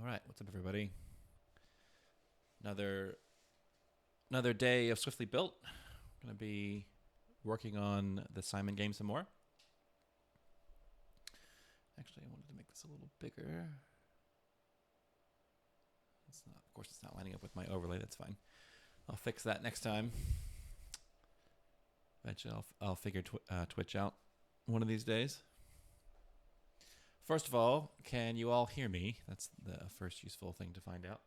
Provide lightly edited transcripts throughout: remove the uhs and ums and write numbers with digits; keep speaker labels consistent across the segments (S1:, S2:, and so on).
S1: All right, what's up, everybody? Another day of Swiftly Built. I'm gonna be working on the Simon game some more. Actually, I wanted to make this a little bigger. Of course, it's not lining up with my overlay. That's fine. I'll fix that next time. Eventually, I'll figure Twitch out one of these days. First of all, can you all hear me? That's the first useful thing to find out.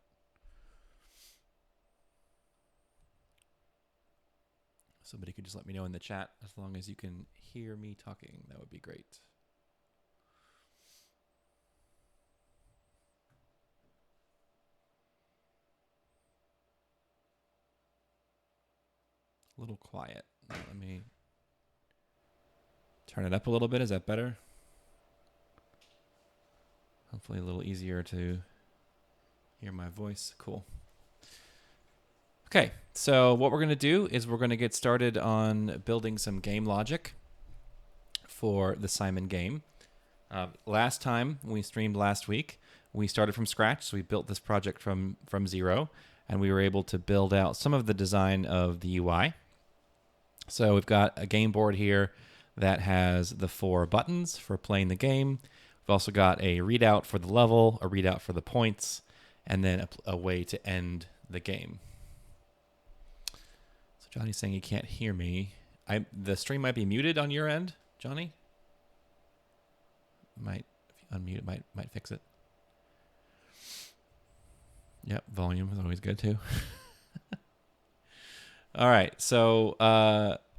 S1: Somebody could just let me know in the chat as long as you can hear me talking. That would be great. A little quiet. Let me turn it up a little bit. Is that better? Hopefully a little easier to hear my voice. Cool. Okay, so what we're going to do is we're going to get started on building some game logic for the Simon game. Last time we streamed last week, we started from scratch. So we built this project from zero, and we were able to build out some of the design of the UI. So we've got a game board here that has the 4 buttons for playing the game. We've also got a readout for the level, a readout for the points, and then a way to end the game. So Johnny's saying he can't hear me. The stream might be muted on your end, Johnny. If you unmute it, might fix it. Yep, volume is always good too. All right, so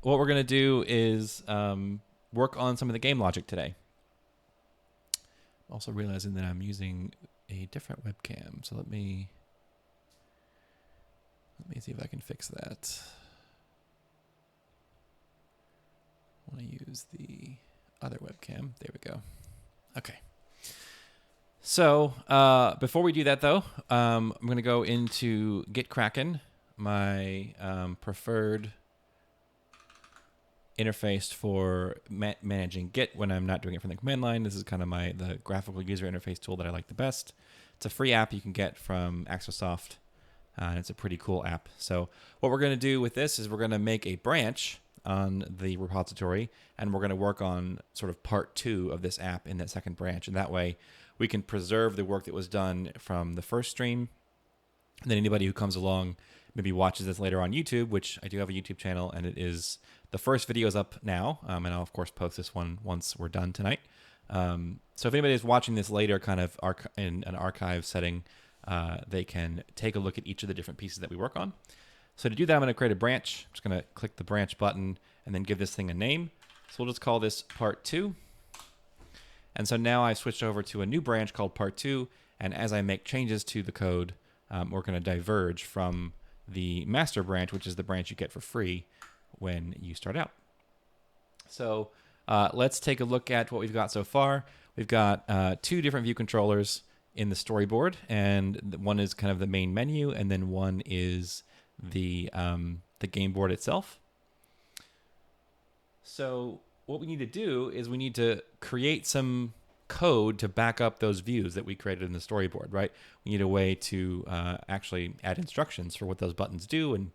S1: what we're going to do is work on some of the game logic today. Also realizing that I'm using a different webcam, so let me see if I can fix that. I want to use the other webcam. There we go. Okay. So before we do that, though, I'm going to go into Git-Kraken, my preferred interface for managing Git when I'm not doing it from the command line. This is kind of the graphical user interface tool that I like the best. It's a free app you can get from Axosoft, and it's a pretty cool app. So what we're going to do with this is we're going to make a branch on the repository, and we're going to work on sort of part 2 of this app in that second branch, and that way we can preserve the work that was done from the first stream. And then anybody who comes along maybe watches this later on YouTube, which I do have a YouTube channel, and the first video is up now, and I'll of course post this one once we're done tonight. So if anybody is watching this later, kind of in an archive setting, they can take a look at each of the different pieces that we work on. So to do that, I'm going to create a branch. I'm just going to click the branch button and then give this thing a name. So we'll just call this part 2. And so now I've switched over to a new branch called part 2. And as I make changes to the code, we're going to diverge from the master branch, which is the branch you get for free when you start out. So let's take a look at what we've got so far. We've got 2 different view controllers in the storyboard, and one is kind of the main menu, and then one is the game board itself. So what we need to do is we need to create some code to back up those views that we created in the storyboard, right? We need a way to actually add instructions for what those buttons do and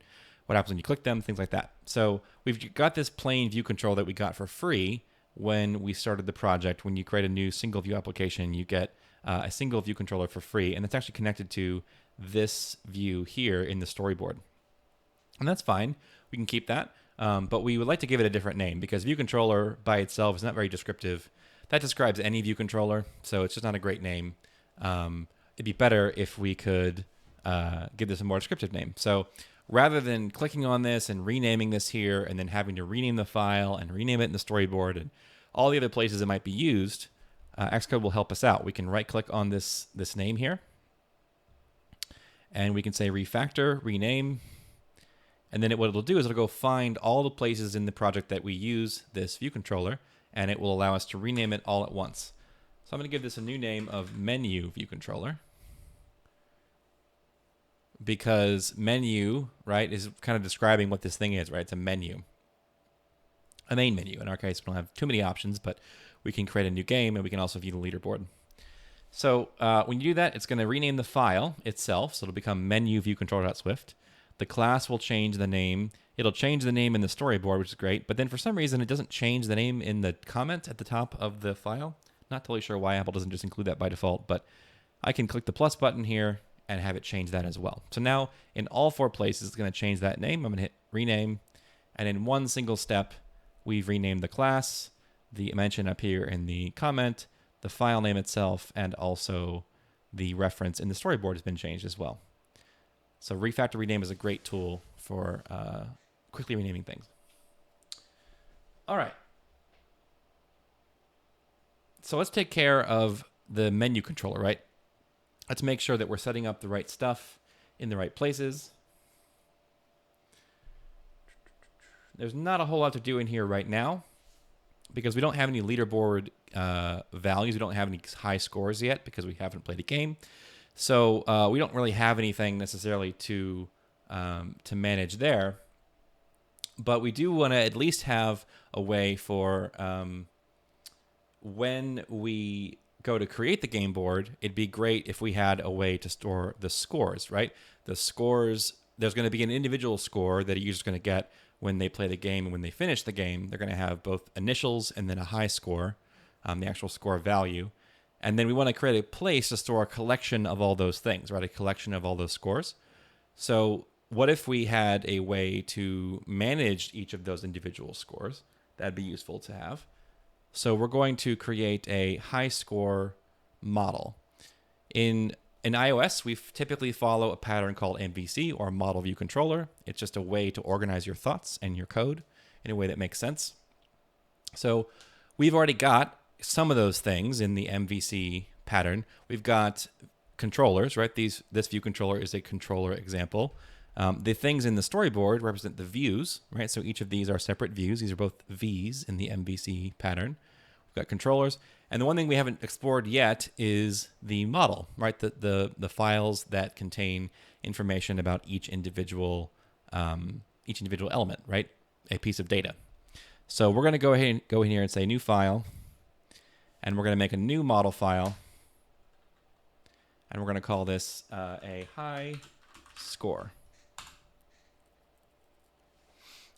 S1: what happens when you click them, things like that. So we've got this plain view control that we got for free when we started the project. When you create a new single view application, you get a single view controller for free, and it's actually connected to this view here in the storyboard. And that's fine. We can keep that. But we would like to give it a different name because view controller by itself is not very descriptive. That describes any view controller, so it's just not a great name. It'd be better if we could give this a more descriptive name. So rather than clicking on this and renaming this here and then having to rename the file and rename it in the storyboard and all the other places it might be used, Xcode will help us out. We can right-click on this name here, and we can say refactor, rename. And then what it'll do is it'll go find all the places in the project that we use this view controller, and it will allow us to rename it all at once. So I'm going to give this a new name of menu view controller, because menu, right, is kind of describing what this thing is, right? It's a menu, a main menu. In our case, we don't have too many options, but we can create a new game, and we can also view the leaderboard. So when you do that, it's going to rename the file itself. So it'll become menu view controller.swift. The class will change the name. It'll change the name in the storyboard, which is great. But then for some reason, it doesn't change the name in the comment at the top of the file. Not totally sure why Apple doesn't just include that by default, but I can click the plus button here and have it change that as well. So now in all 4 places, it's going to change that name. I'm going to hit rename. And in one single step, we've renamed the class, the mention up here in the comment, the file name itself, and also the reference in the storyboard has been changed as well. So refactor rename is a great tool for quickly renaming things. All right. So let's take care of the menu controller, right? Let's make sure that we're setting up the right stuff in the right places. There's not a whole lot to do in here right now because we don't have any leaderboard values. We don't have any high scores yet because we haven't played a game. So we don't really have anything necessarily to manage there. But we do want to at least have a way for when we go to create the game board, it'd be great if we had a way to store the scores, right? The scores, there's going to be an individual score that a user's going to get when they play the game and when they finish the game. They're going to have both initials and then a high score, the actual score value. And then we want to create a place to store a collection of all those things, right? A collection of all those scores. So what if we had a way to manage each of those individual scores? That'd be useful to have. So we're going to create a high score model. In iOS, we typically follow a pattern called MVC, or Model View Controller. It's just a way to organize your thoughts and your code in a way that makes sense. So we've already got some of those things in the MVC pattern. We've got controllers, right? This view controller is a controller example. The things in the storyboard represent the views, right? So each of these are separate views. These are both V's in the MVC pattern. We've got controllers. And the one thing we haven't explored yet is the model, right? The files that contain information about each individual element, right? A piece of data. So we're going to go in here and say new file, and we're going to make a new model file, and we're going to call this a high score.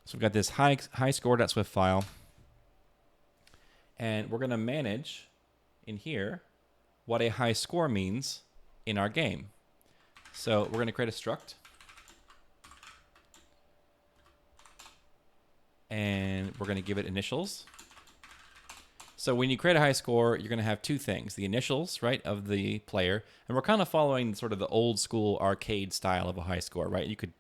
S1: So we've got this high score.swift file, and we're going to manage in here what a high score means in our game. So we're going to create a struct, and we're going to give it initials. So when you create a high score, you're going to have 2 things: the initials, right, of the player, and we're kind of following sort of the old school arcade style of a high score, right? You could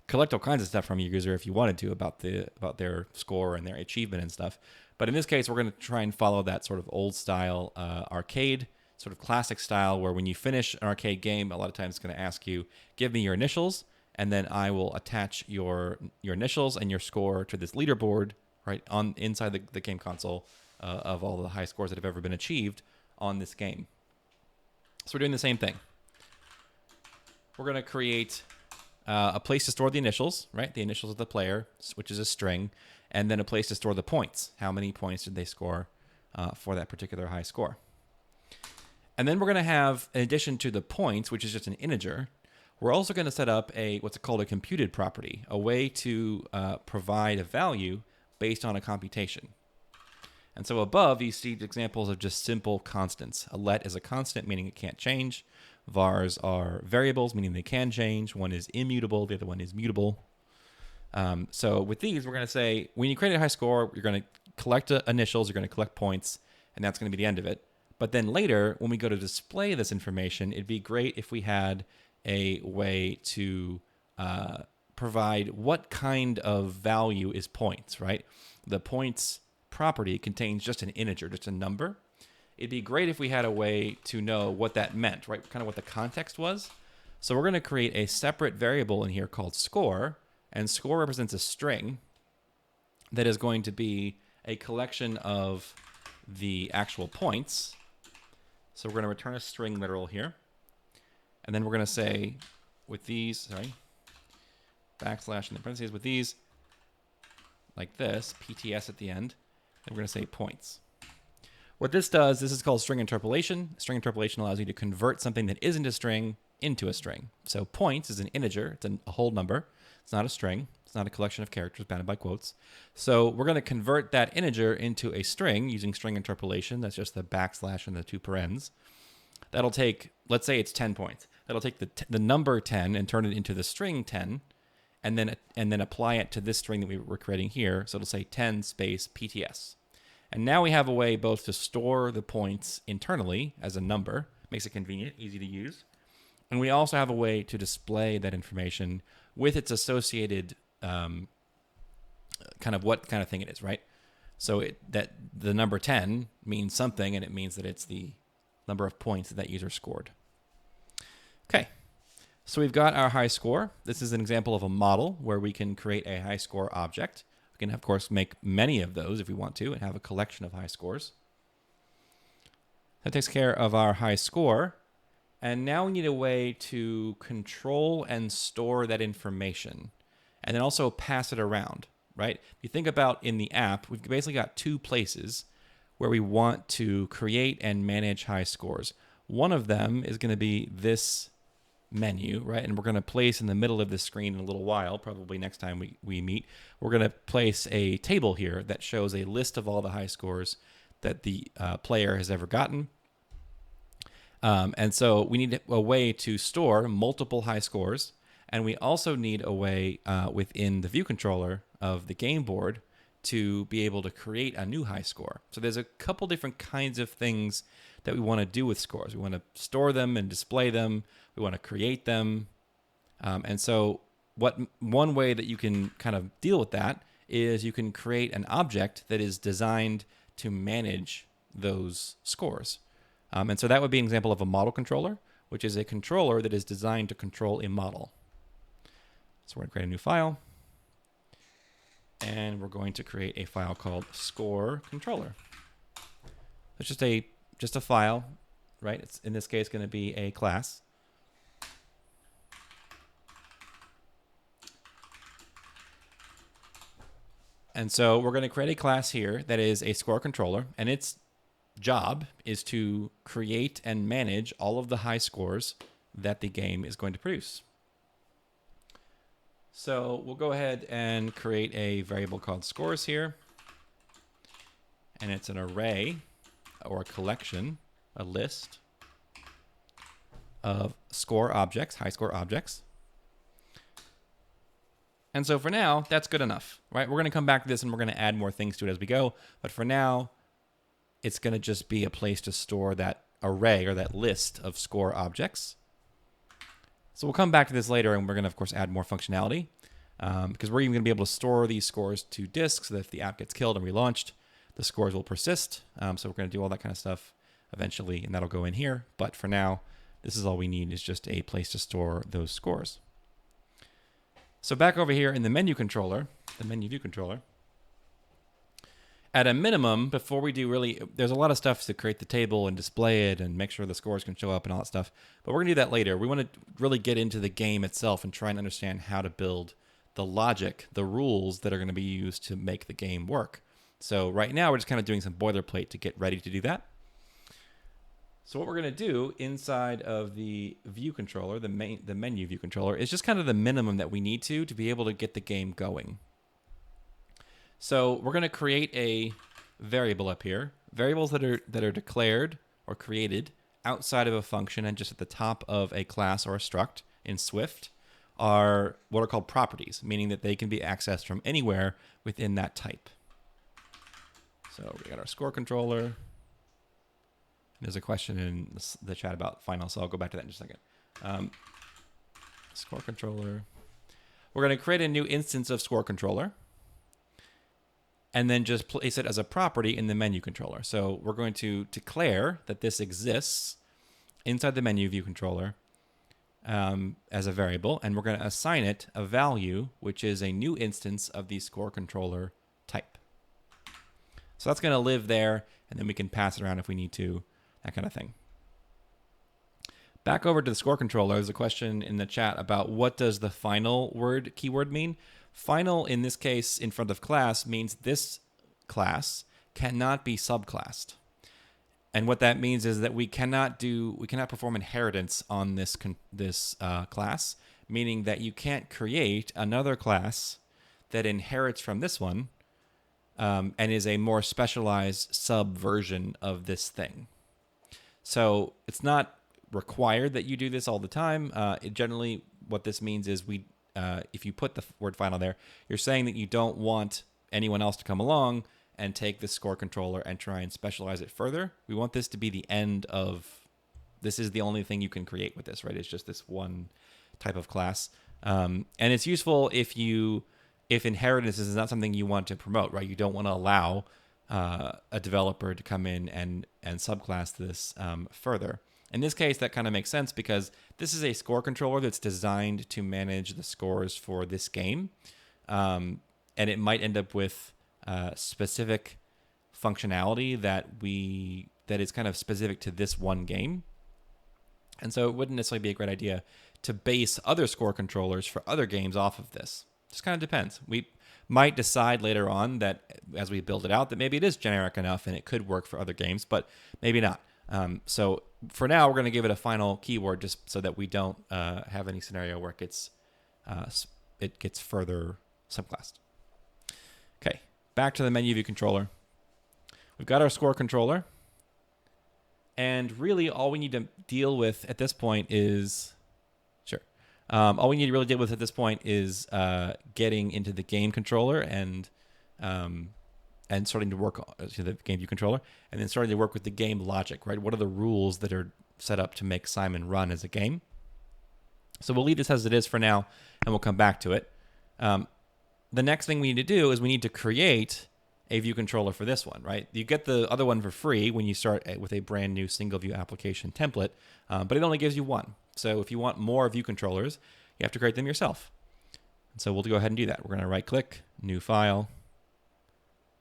S1: collect all kinds of stuff from your user if you wanted to about their score and their achievement and stuff. But in this case, we're going to try and follow that sort of old style arcade, sort of classic style, where when you finish an arcade game, a lot of times it's going to ask you, give me your initials, and then I will attach your initials and your score to this leaderboard, right, on inside the game console of all the high scores that have ever been achieved on this game. So we're doing the same thing. We're going to create a place to store the initials, right? The initials of the player, which is a string, and then a place to store the points. How many points did they score for that particular high score? And then we're going to have, in addition to the points, which is just an integer, we're also going to set up what's called a computed property, a way to provide a value based on a computation. And so above, you see examples of just simple constants. A let is a constant, meaning it can't change. Vars are variables, meaning they can change. One is immutable, the other one is mutable. So with these, we're going to say, when you create a high score, you're going to collect initials, you're going to collect points, and that's going to be the end of it. But then later, when we go to display this information, it'd be great if we had a way to provide what kind of value is points, right? The points property contains just an integer, just a number. It'd be great if we had a way to know what that meant, right? Kind of what the context was. So we're going to create a separate variable in here called score, and score represents a string that is going to be a collection of the actual points. So we're going to return a string literal here. And then we're going to say with these, backslash in the parentheses with these, like this, PTS at the end, and we're going to say points. What this does, this is called string interpolation. String interpolation allows you to convert something that isn't a string into a string. So points is an integer. It's a whole number. It's not a string. It's not a collection of characters bounded by quotes. So we're going to convert that integer into a string using string interpolation. That's just the backslash and the two parens. That'll take, let's say it's 10 points. That'll take the number 10 and turn it into the string 10, and then apply it to this string that we were creating here. So it'll say 10 space PTS. And now we have a way both to store the points internally as a number, makes it convenient, easy to use. And we also have a way to display that information with its associated kind of what kind of thing it is, right? So that the number 10 means something, and it means that it's the number of points that user scored. Okay, so we've got our high score. This is an example of a model where we can create a high score object. We can, of course, make many of those if we want to and have a collection of high scores. That takes care of our high score. And now we need a way to control and store that information and then also pass it around, right? If you think about in the app, we've basically got two places where we want to create and manage high scores. One of them is going to be this menu, right? And we're going to place in the middle of the screen in a little while, probably next time we meet, we're going to place a table here that shows a list of all the high scores that the player has ever gotten. And so we need a way to store multiple high scores. And we also need a way within the view controller of the game board to be able to create a new high score. So there's a couple different kinds of things that we want to do with scores. We want to store them and display them. We want to create them. And so one way that you can kind of deal with that is you can create an object that is designed to manage those scores. And so that would be an example of a model controller, which is a controller that is designed to control a model. So we're going to create a new file. And we're going to create a file called score controller. It's just a file, right? It's in this case going to be a class. And so we're going to create a class here that is a score controller, and its job is to create and manage all of the high scores that the game is going to produce. So we'll go ahead and create a variable called scores here. And it's an array or a collection, a list of score objects, high score objects. And so for now, that's good enough, right? We're going to come back to this and we're going to add more things to it as we go. But for now, it's going to just be a place to store that array or that list of score objects. So we'll come back to this later, and we're going to, of course, add more functionality because we're even going to be able to store these scores to disk so that if the app gets killed and relaunched, the scores will persist. So we're going to do all that kind of stuff eventually, and that'll go in here. But for now, this is all we need is just a place to store those scores. So back over here in the menu controller, the menu view controller, at a minimum, before we do really, there's a lot of stuff to create the table and display it and make sure the scores can show up and all that stuff. But we're going to do that later. We want to really get into the game itself and try and understand how to build the logic, the rules that are going to be used to make the game work. So right now, we're just kind of doing some boilerplate to get ready to do that. So what we're going to do inside of the view controller, the menu view controller, is just kind of the minimum that we need to be able to get the game going. So we're going to create a variable up here. Variables that are declared or created outside of a function and just at the top of a class or a struct in Swift are what are called properties, meaning that they can be accessed from anywhere within that type. So we got our score controller. There's a question in the chat about final, so I'll go back to that in just a second. Score controller. We're going to create a new instance of score controller and then just place it as a property in the menu controller. So we're going to declare that this exists inside the menu view controller as a variable, and we're going to assign it a value, which is a new instance of the score controller type. So that's going to live there, and then we can pass it around if we need to, that kind of thing. Back over to the score controller, there's a question in the chat about what does the final word keyword mean? Final, in this case, in front of class, means this class cannot be subclassed. And what that means is that we cannot perform inheritance on this class, meaning that you can't create another class that inherits from this one and is a more specialized subversion of this thing. So it's not required that you do this all the time. Generally, what this means is if you put the word final there, you're saying that you don't want anyone else to come along and take this score controller and try and specialize it further. We want this to be the end of, this is the only thing you can create with this, right? It's just this one type of class. And it's useful if inheritance is not something you want to promote, right? You don't want to allow a developer to come in and subclass this further. In this case, that kind of makes sense because this is a score controller that's designed to manage the scores for this game. And it might end up with specific functionality that is kind of specific to this one game. And so it wouldn't necessarily be a great idea to base other score controllers for other games off of this. Just kind of depends. We might decide later on that as we build it out that maybe it is generic enough and it could work for other games, but maybe not. So for now, we're going to give it a final keyword just so that we don't have any scenario where it gets further subclassed. Okay, back to the menu view controller. We've got our score controller. And really all we need to deal with at this point is, all we need to really deal with at this point is getting into the game controller and starting to work to the game view controller, and then starting to work with the game logic, right? What are the rules that are set up to make Simon run as a game? So we'll leave this as it is for now, and we'll come back to it. The next thing we need to do is we need to create a view controller for this one, right? You get the other one for free when you start with a brand new single view application template, but it only gives you one. So if you want more view controllers, you have to create them yourself. And so we'll go ahead and do that. We're going to right click, new file,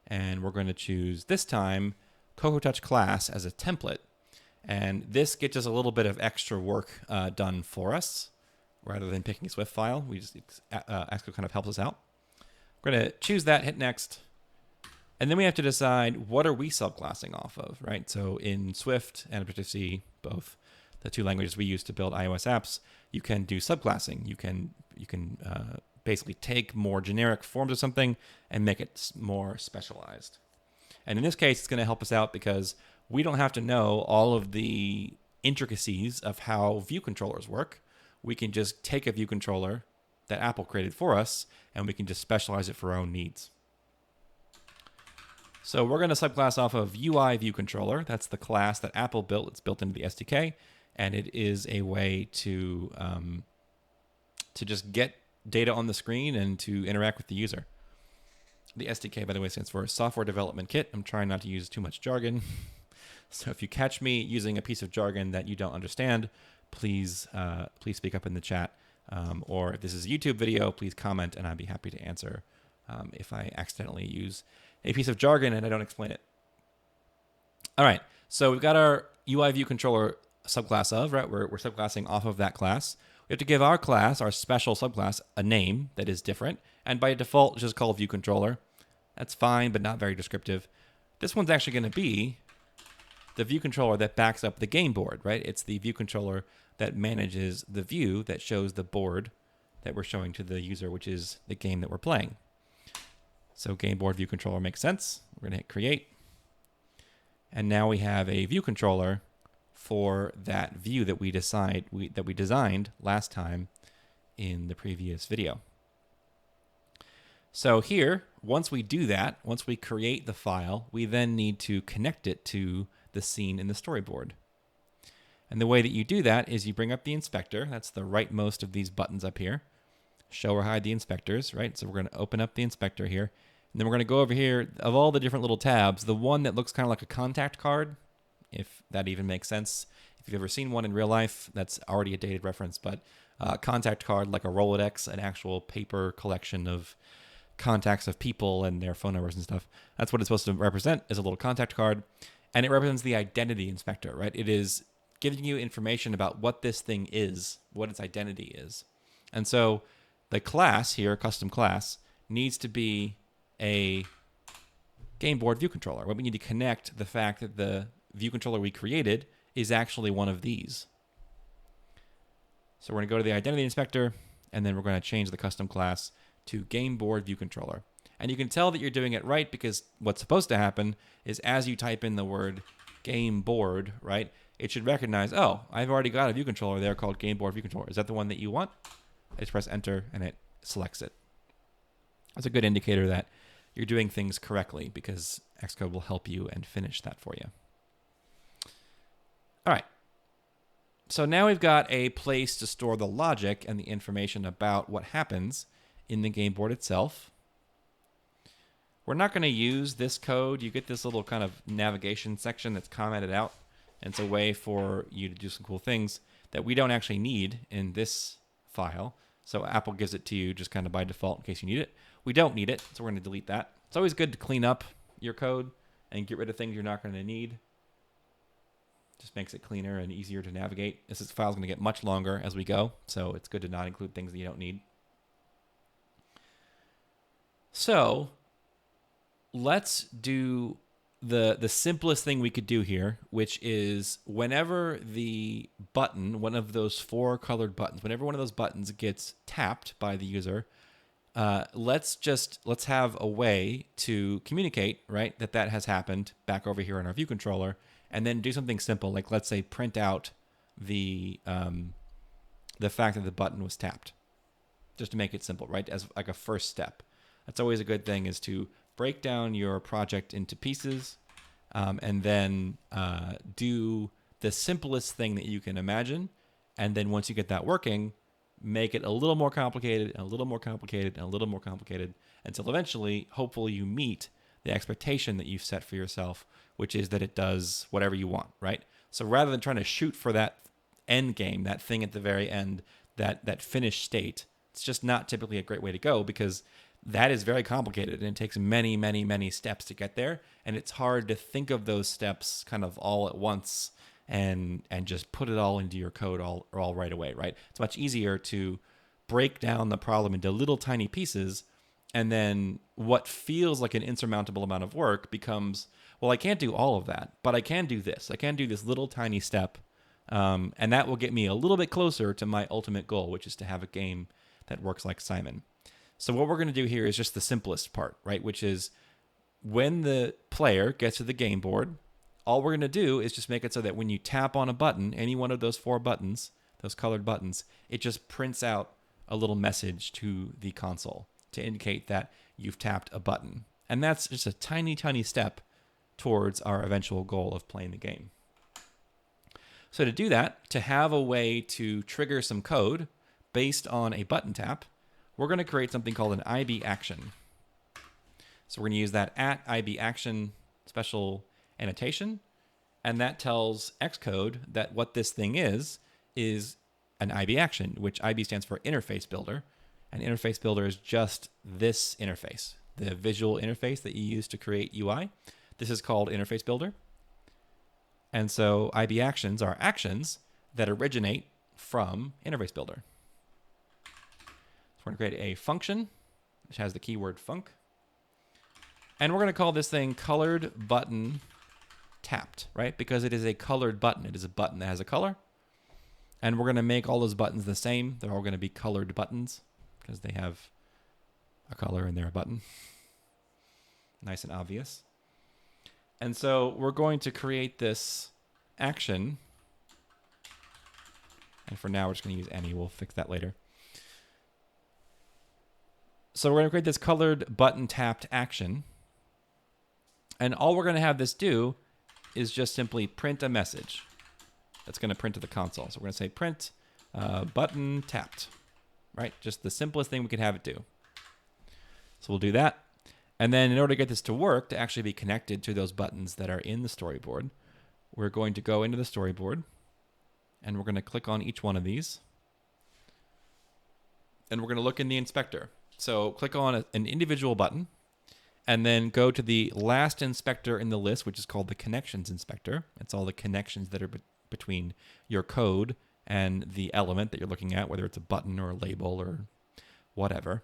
S1: and we're going to choose this time Cocoa Touch class as a template. And this gets us a little bit of extra work done for us rather than picking a Swift file. We just Axco kind of helps us out. We're going to choose that, hit next. And then we have to decide what are we subclassing off of, right? So in Swift and Objective-C, both the two languages we use to build iOS apps, you can do subclassing. You can basically take more generic forms of something and make it more specialized. And in this case, it's going to help us out because we don't have to know all of the intricacies of how view controllers work. We can just take a view controller that Apple created for us, and we can just specialize it for our own needs. So we're going to subclass off of UI view controller. That's the class that Apple built. It's built into the SDK, and it is a way to just get data on the screen and to interact with the user. The SDK, by the way, stands for Software Development Kit. I'm trying not to use too much jargon. So if you catch me using a piece of jargon that you don't understand, please speak up in the chat. Or if this is a YouTube video, please comment, and I'd be happy to answer if I accidentally use a piece of jargon and I don't explain it. All right, so we've got our UI view controller subclass of, right? We're subclassing off of that class. We have to give our class, our special subclass, a name that is different. And by default, it's just called view controller. That's fine, but not very descriptive. This one's actually going to be the view controller that backs up the game board, right? It's the view controller that manages the view that shows the board that we're showing to the user, which is the game that we're playing. So game board view controller makes sense. We're going to hit create. And now we have a view controller for that view that we designed last time in the previous video. So here, once we do that, once we create the file, we then need to connect it to the scene in the storyboard. And the way that you do that is you bring up the inspector. That's the rightmost of these buttons up here. Show or hide the inspectors, right? So we're going to open up the inspector here. And then we're going to go over here. Of all the different little tabs, the one that looks kind of like a contact card, if that even makes sense. If you've ever seen one in real life, that's already a dated reference. But contact card, like a Rolodex, an actual paper collection of contacts of people and their phone numbers and stuff. That's what it's supposed to represent, is a little contact card. And it represents the identity inspector, right? It is giving you information about what this thing is, what its identity is. And so the class here, custom class, needs to be a game board view controller. What we need to connect the fact that the view controller we created is actually one of these. So we're going to go to the identity inspector, and then we're going to change the custom class to game board view controller. And you can tell that you're doing it right, because what's supposed to happen is as you type in the word game board, right, it should recognize, oh, I've already got a view controller there called game board view controller. Is that the one that you want? I just press enter and it selects it. That's a good indicator that you're doing things correctly, because Xcode will help you and finish that for you. All right. So now we've got a place to store the logic and the information about what happens in the game board itself. We're not going to use this code. You get this little kind of navigation section that's commented out. And it's a way for you to do some cool things that we don't actually need in this file. So Apple gives it to you just kind of by default in case you need it. We don't need it, so we're going to delete that. It's always good to clean up your code and get rid of things you're not going to need. Just makes it cleaner and easier to navigate. This file is going to get much longer as we go, so it's good to not include things that you don't need. So let's do the simplest thing we could do here, which is whenever the button, one of those 4 colored buttons, whenever one of those buttons gets tapped by the user, let's have a way to communicate, right, that has happened back over here in our view controller, and then do something simple, like let's say print out the fact that the button was tapped, just to make it simple, right, as like a first step. That's always a good thing, is to break down your project into pieces, and then do the simplest thing that you can imagine, and then once you get that working, make it a little more complicated, and a little more complicated, and a little more complicated, until eventually, hopefully, you meet the expectation that you've set for yourself, which is that it does whatever you want, right? So rather than trying to shoot for that end game, that thing at the very end, that finished state, it's just not typically a great way to go, because that is very complicated, and it takes many, many, many steps to get there, and it's hard to think of those steps kind of all at once and just put it all into your code all right away, right? It's much easier to break down the problem into little tiny pieces, and then what feels like an insurmountable amount of work becomes, well, I can't do all of that, but I can do this. I can do this little tiny step, and that will get me a little bit closer to my ultimate goal, which is to have a game that works like Simon. So what we're going to do here is just the simplest part, right? Which is when the player gets to the game board, all we're going to do is just make it so that when you tap on a button, any one of those 4 buttons, those colored buttons, it just prints out a little message to the console to indicate that you've tapped a button. And that's just a tiny, tiny step towards our eventual goal of playing the game. So to do that, to have a way to trigger some code based on a button tap, we're going to create something called an IB action. So we're going to use that @IB action special annotation, and that tells Xcode that what this thing is an IB action, which IB stands for interface builder. And interface builder is just this interface, the visual interface that you use to create UI. This is called interface builder. And so IB actions are actions that originate from interface builder. So we're going to create a function which has the keyword func. And we're going to call this thing colored button tapped, right? Because it is a colored button. It is a button that has a color. And we're going to make all those buttons the same. They're all going to be colored buttons because they have a color and they're a button. Nice and obvious. And so we're going to create this action. And for now, we're just going to use any. We'll fix that later. So we're going to create this colored button tapped action. And all we're going to have this do is just simply print a message that's going to print to the console. So we're going to say print button tapped, right? Just the simplest thing we could have it do. So we'll do that. And then in order to get this to work, to actually be connected to those buttons that are in the storyboard, we're going to go into the storyboard and we're going to click on each one of these. And we're going to look in the inspector. So click on an individual button and then go to the last inspector in the list, which is called the connections inspector. It's all the connections that are between your code and the element that you're looking at, whether it's a button or a label or whatever.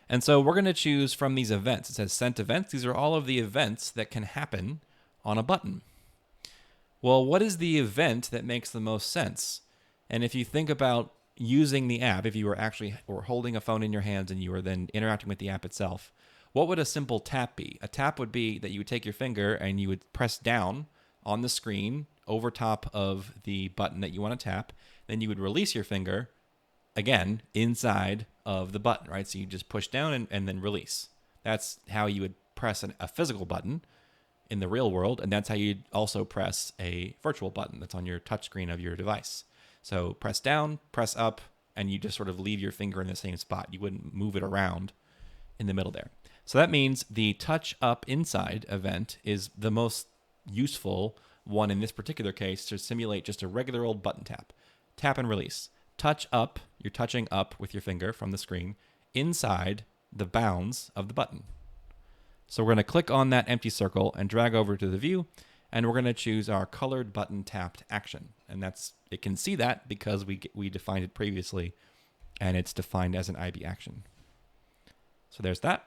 S1: And so we're going to choose from these events. It says sent events. These are all of the events that can happen on a button. Well, what is the event that makes the most sense? And if you think about using the app, if you were actually or holding a phone in your hands and you were then interacting with the app itself, what would a simple tap be? A tap would be that you would take your finger and you would press down on the screen over top of the button that you want to tap. Then you would release your finger again inside of the button, right? So you just push down and then release. That's how you would press a physical button in the real world, and that's how you'd also press a virtual button that's on your touchscreen of your device. So press down, press up, and you just sort of leave your finger in the same spot. You wouldn't move it around in the middle there. So that means the touch up inside event is the most useful one in this particular case to simulate just a regular old button tap. Tap and release. Touch up, you're touching up with your finger from the screen inside the bounds of the button. So we're going to click on that empty circle and drag over to the view, and we're going to choose our colored button tapped action. And it can see that because we defined it previously, and it's defined as an IB action. So there's that.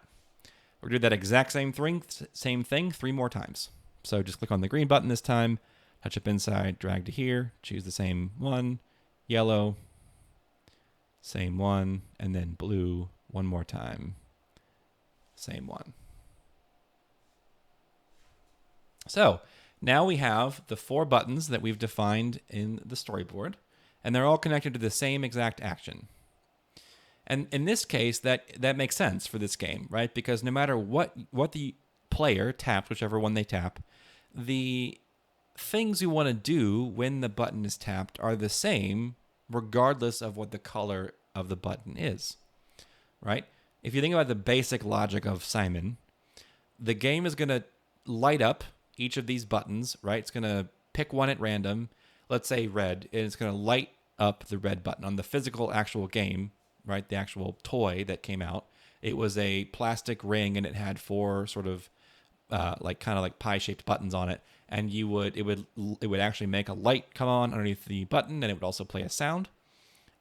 S1: We're going to do that exact same thing 3 more times. So just click on the green button this time, touch up inside, drag to here, choose the same one, yellow, same one, and then blue one more time, same one. So now we have the 4 buttons that we've defined in the storyboard, and they're all connected to the same exact action. And in this case, that makes sense for this game, right? Because no matter what the player taps, whichever one they tap, the things you want to do when the button is tapped are the same regardless of what the color of the button is, right? If you think about the basic logic of Simon, the game is going to light up each of these buttons, right? It's going to pick one at random, let's say red, and it's going to light up the red button. On the physical actual game, right, the actual toy that came out, it was a plastic ring and it had 4 sort of kind of like pie-shaped buttons on it, and it would actually make a light come on underneath the button, and it would also play a sound.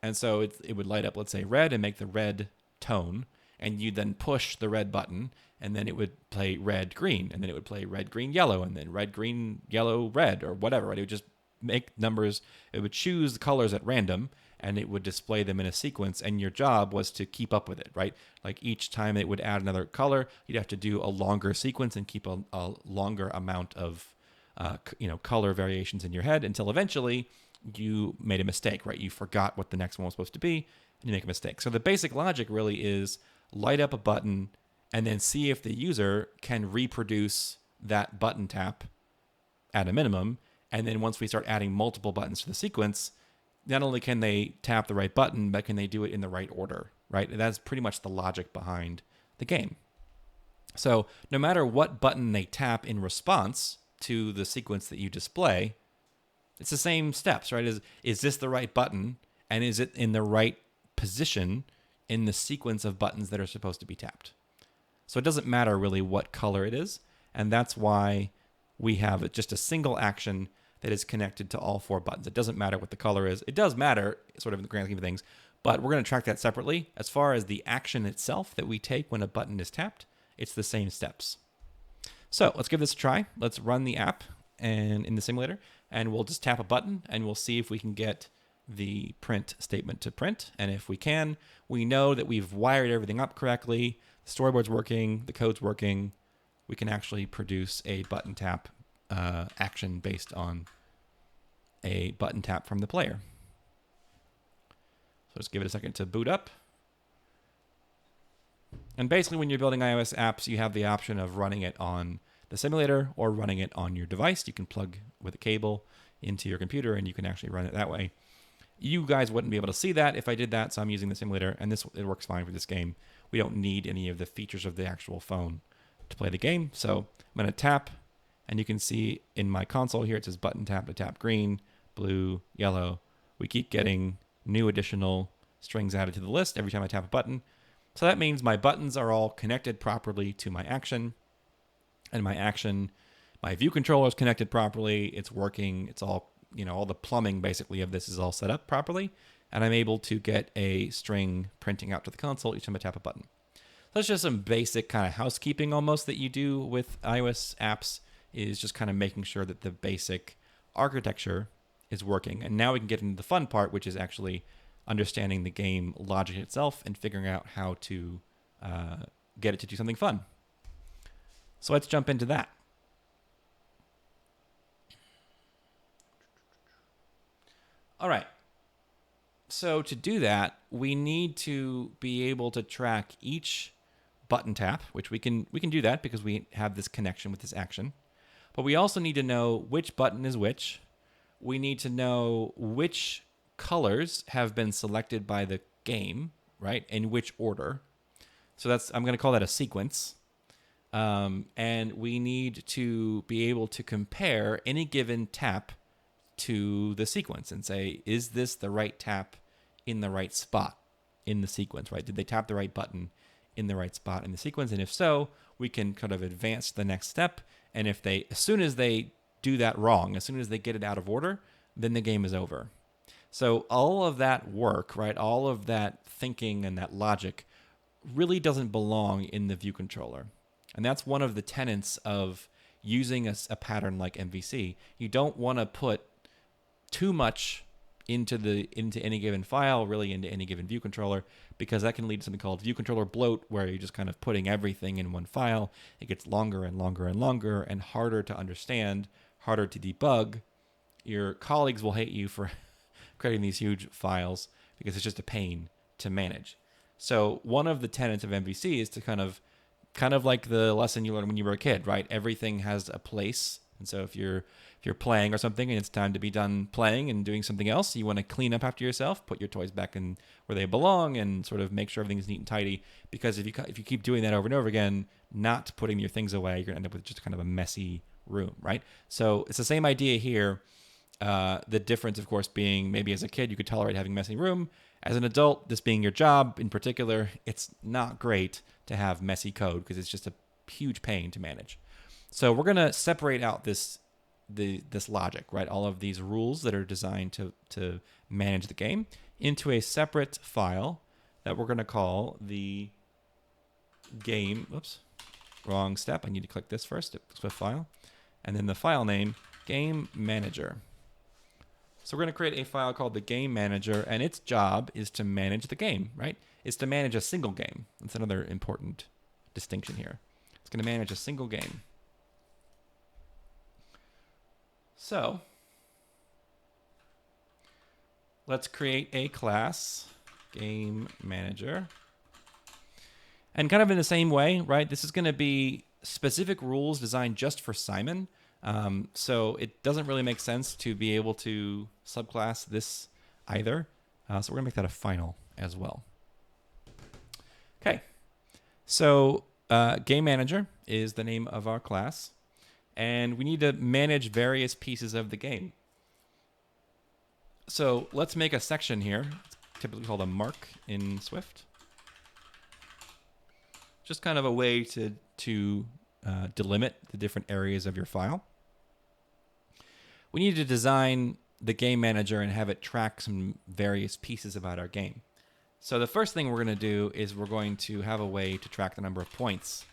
S1: And so it would light up, let's say, red and make the red tone, and you then push the red button, and then it would play red, green, and then it would play red, green, yellow, and then red, green, yellow, red, or whatever, right? It would just make numbers. It would choose the colors at random, and it would display them in a sequence, and your job was to keep up with it, right? Like each time it would add another color, you'd have to do a longer sequence and keep a longer amount of color variations in your head until eventually you made a mistake, right? You forgot what the next one was supposed to be, and you make a mistake. So the basic logic really is light up a button and then see if the user can reproduce that button tap at a minimum. And then once we start adding multiple buttons to the sequence, not only can they tap the right button, but can they do it in the right order, right? And that's pretty much the logic behind the game. So no matter what button they tap in response to the sequence that you display, it's the same steps, right? Is this the right button? And is it in the right position in the sequence of buttons that are supposed to be tapped? So it doesn't matter really what color it is. And that's why we have just a single action that is connected to all 4 buttons. It doesn't matter what the color is. It does matter sort of in the grand scheme of things, but we're going to track that separately. As far as the action itself that we take when a button is tapped, it's the same steps. So let's give this a try. Let's run the app and in the simulator, and we'll just tap a button and we'll see if we can get the print statement to print. And if we can, we know that we've wired everything up correctly. The storyboard's working, the code's working. We can actually produce a button tap action based on a button tap from the player. So just give it a second to boot up. And basically when you're building iOS apps, you have the option of running it on the simulator or running it on your device. You can plug with a cable into your computer and you can actually run it that way. You guys wouldn't be able to see that if I did that, so I'm using the simulator, and it works fine for this game. We don't need any of the features of the actual phone to play the game. So I'm going to tap, and you can see in my console here it says button tap to tap green, blue, yellow. We keep getting new additional strings added to the list every time I tap a button. So that means my buttons are all connected properly to my action, and my view controller is connected properly. It's working. It's all, all the plumbing basically of this is all set up properly, and I'm able to get a string printing out to the console each time I tap a button. So that's just some basic kind of housekeeping almost that you do with iOS apps is just kind of making sure that the basic architecture is working. And now we can get into the fun part, which is actually understanding the game logic itself and figuring out how to get it to do something fun. So let's jump into that. All right. So to do that, we need to be able to track each button tap, which we can do that because we have this connection with this action. But we also need to know which button is which. We need to know which colors have been selected by the game, right? In which order. So I'm going to call that a sequence. And we need to be able to compare any given tap to the sequence and say, is this the right tap in the right spot in the sequence, right? Did they tap the right button in the right spot in the sequence? And if so, we can kind of advance to the next step. And if as soon as they do that wrong, as soon as they get it out of order, then the game is over. So all of that work, right? All of that thinking and that logic really doesn't belong in the view controller. And that's one of the tenets of using a pattern like MVC. You don't want to put too much into any given file, really into any given view controller, because that can lead to something called view controller bloat, where you're just kind of putting everything in one file. It gets longer and longer and longer and harder to understand, harder to debug. Your colleagues will hate you for creating these huge files because it's just a pain to manage. So one of the tenets of MVC is to kind of like the lesson you learned when you were a kid, right? Everything has a place. And so if you're playing or something and it's time to be done playing and doing something else, you want to clean up after yourself, put your toys back in where they belong, and sort of make sure everything's neat and tidy. Because if you keep doing that over and over again, not putting your things away, you're going to end up with just kind of a messy room, right? So it's the same idea here. The difference, of course, being maybe as a kid you could tolerate having a messy room. As an adult, this being your job in particular, it's not great to have messy code because it's just a huge pain to manage. So we're going to separate out this logic, right? All of these rules that are designed to manage the game into a separate file that we're going to call the game. Oops, wrong step. I need to click this first. Swift file, and then the file name game manager. So we're going to create a file called the game manager, and its job is to manage the game, right? It's to manage a single game. That's another important distinction here. It's going to manage a single game. So let's create a class, game manager. And kind of in the same way, right? This is going to be specific rules designed just for Simon. So it doesn't really make sense to be able to subclass this either. So we're going to make that a final as well. Okay. So game manager is the name of our class. And we need to manage various pieces of the game. So let's make a section here. It's typically called a mark in Swift. Just kind of a way to delimit the different areas of your file. We need to design the game manager and have it track some various pieces about our game. So the first thing we're going to do is we're going to have a way to track the number of points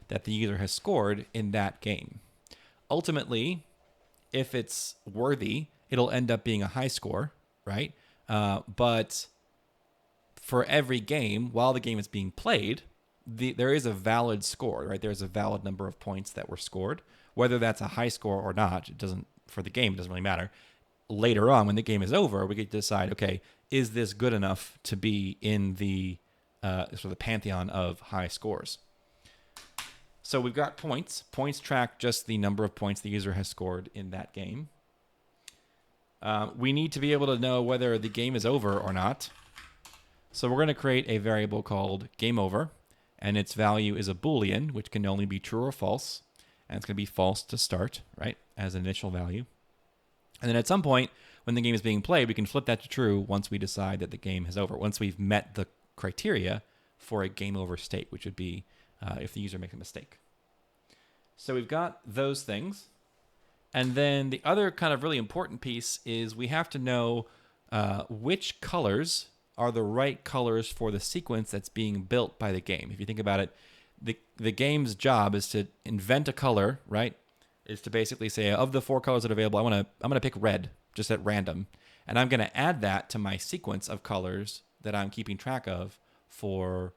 S1: that the user has scored in that game. Ultimately, if it's worthy, it'll end up being a high score, right? But for every game, while the game is being played, there is a valid score, right? There's a valid number of points that were scored. Whether that's a high score or not, for the game, it doesn't really matter. Later on, when the game is over, we get to decide, okay, is this good enough to be in the sort of the pantheon of high scores? So we've got points. Points track just the number of points the user has scored in that game. We need to be able to know whether the game is over or not. So we're going to create a variable called gameOver, and its value is a Boolean, which can only be true or false. And it's going to be false to start, right, as an initial value. And then at some point, when the game is being played, we can flip that to true once we decide that the game is over, once we've met the criteria for a game over state, which would be if the user makes a mistake. So we've got those things. And then the other kind of really important piece is we have to know which colors are the right colors for the sequence that's being built by the game. If you think about it, the game's job is to invent a color, right? is to basically say, of the 4 colors that are available, I'm gonna pick red just at random, and I'm gonna add that to my sequence of colors that I'm keeping track of for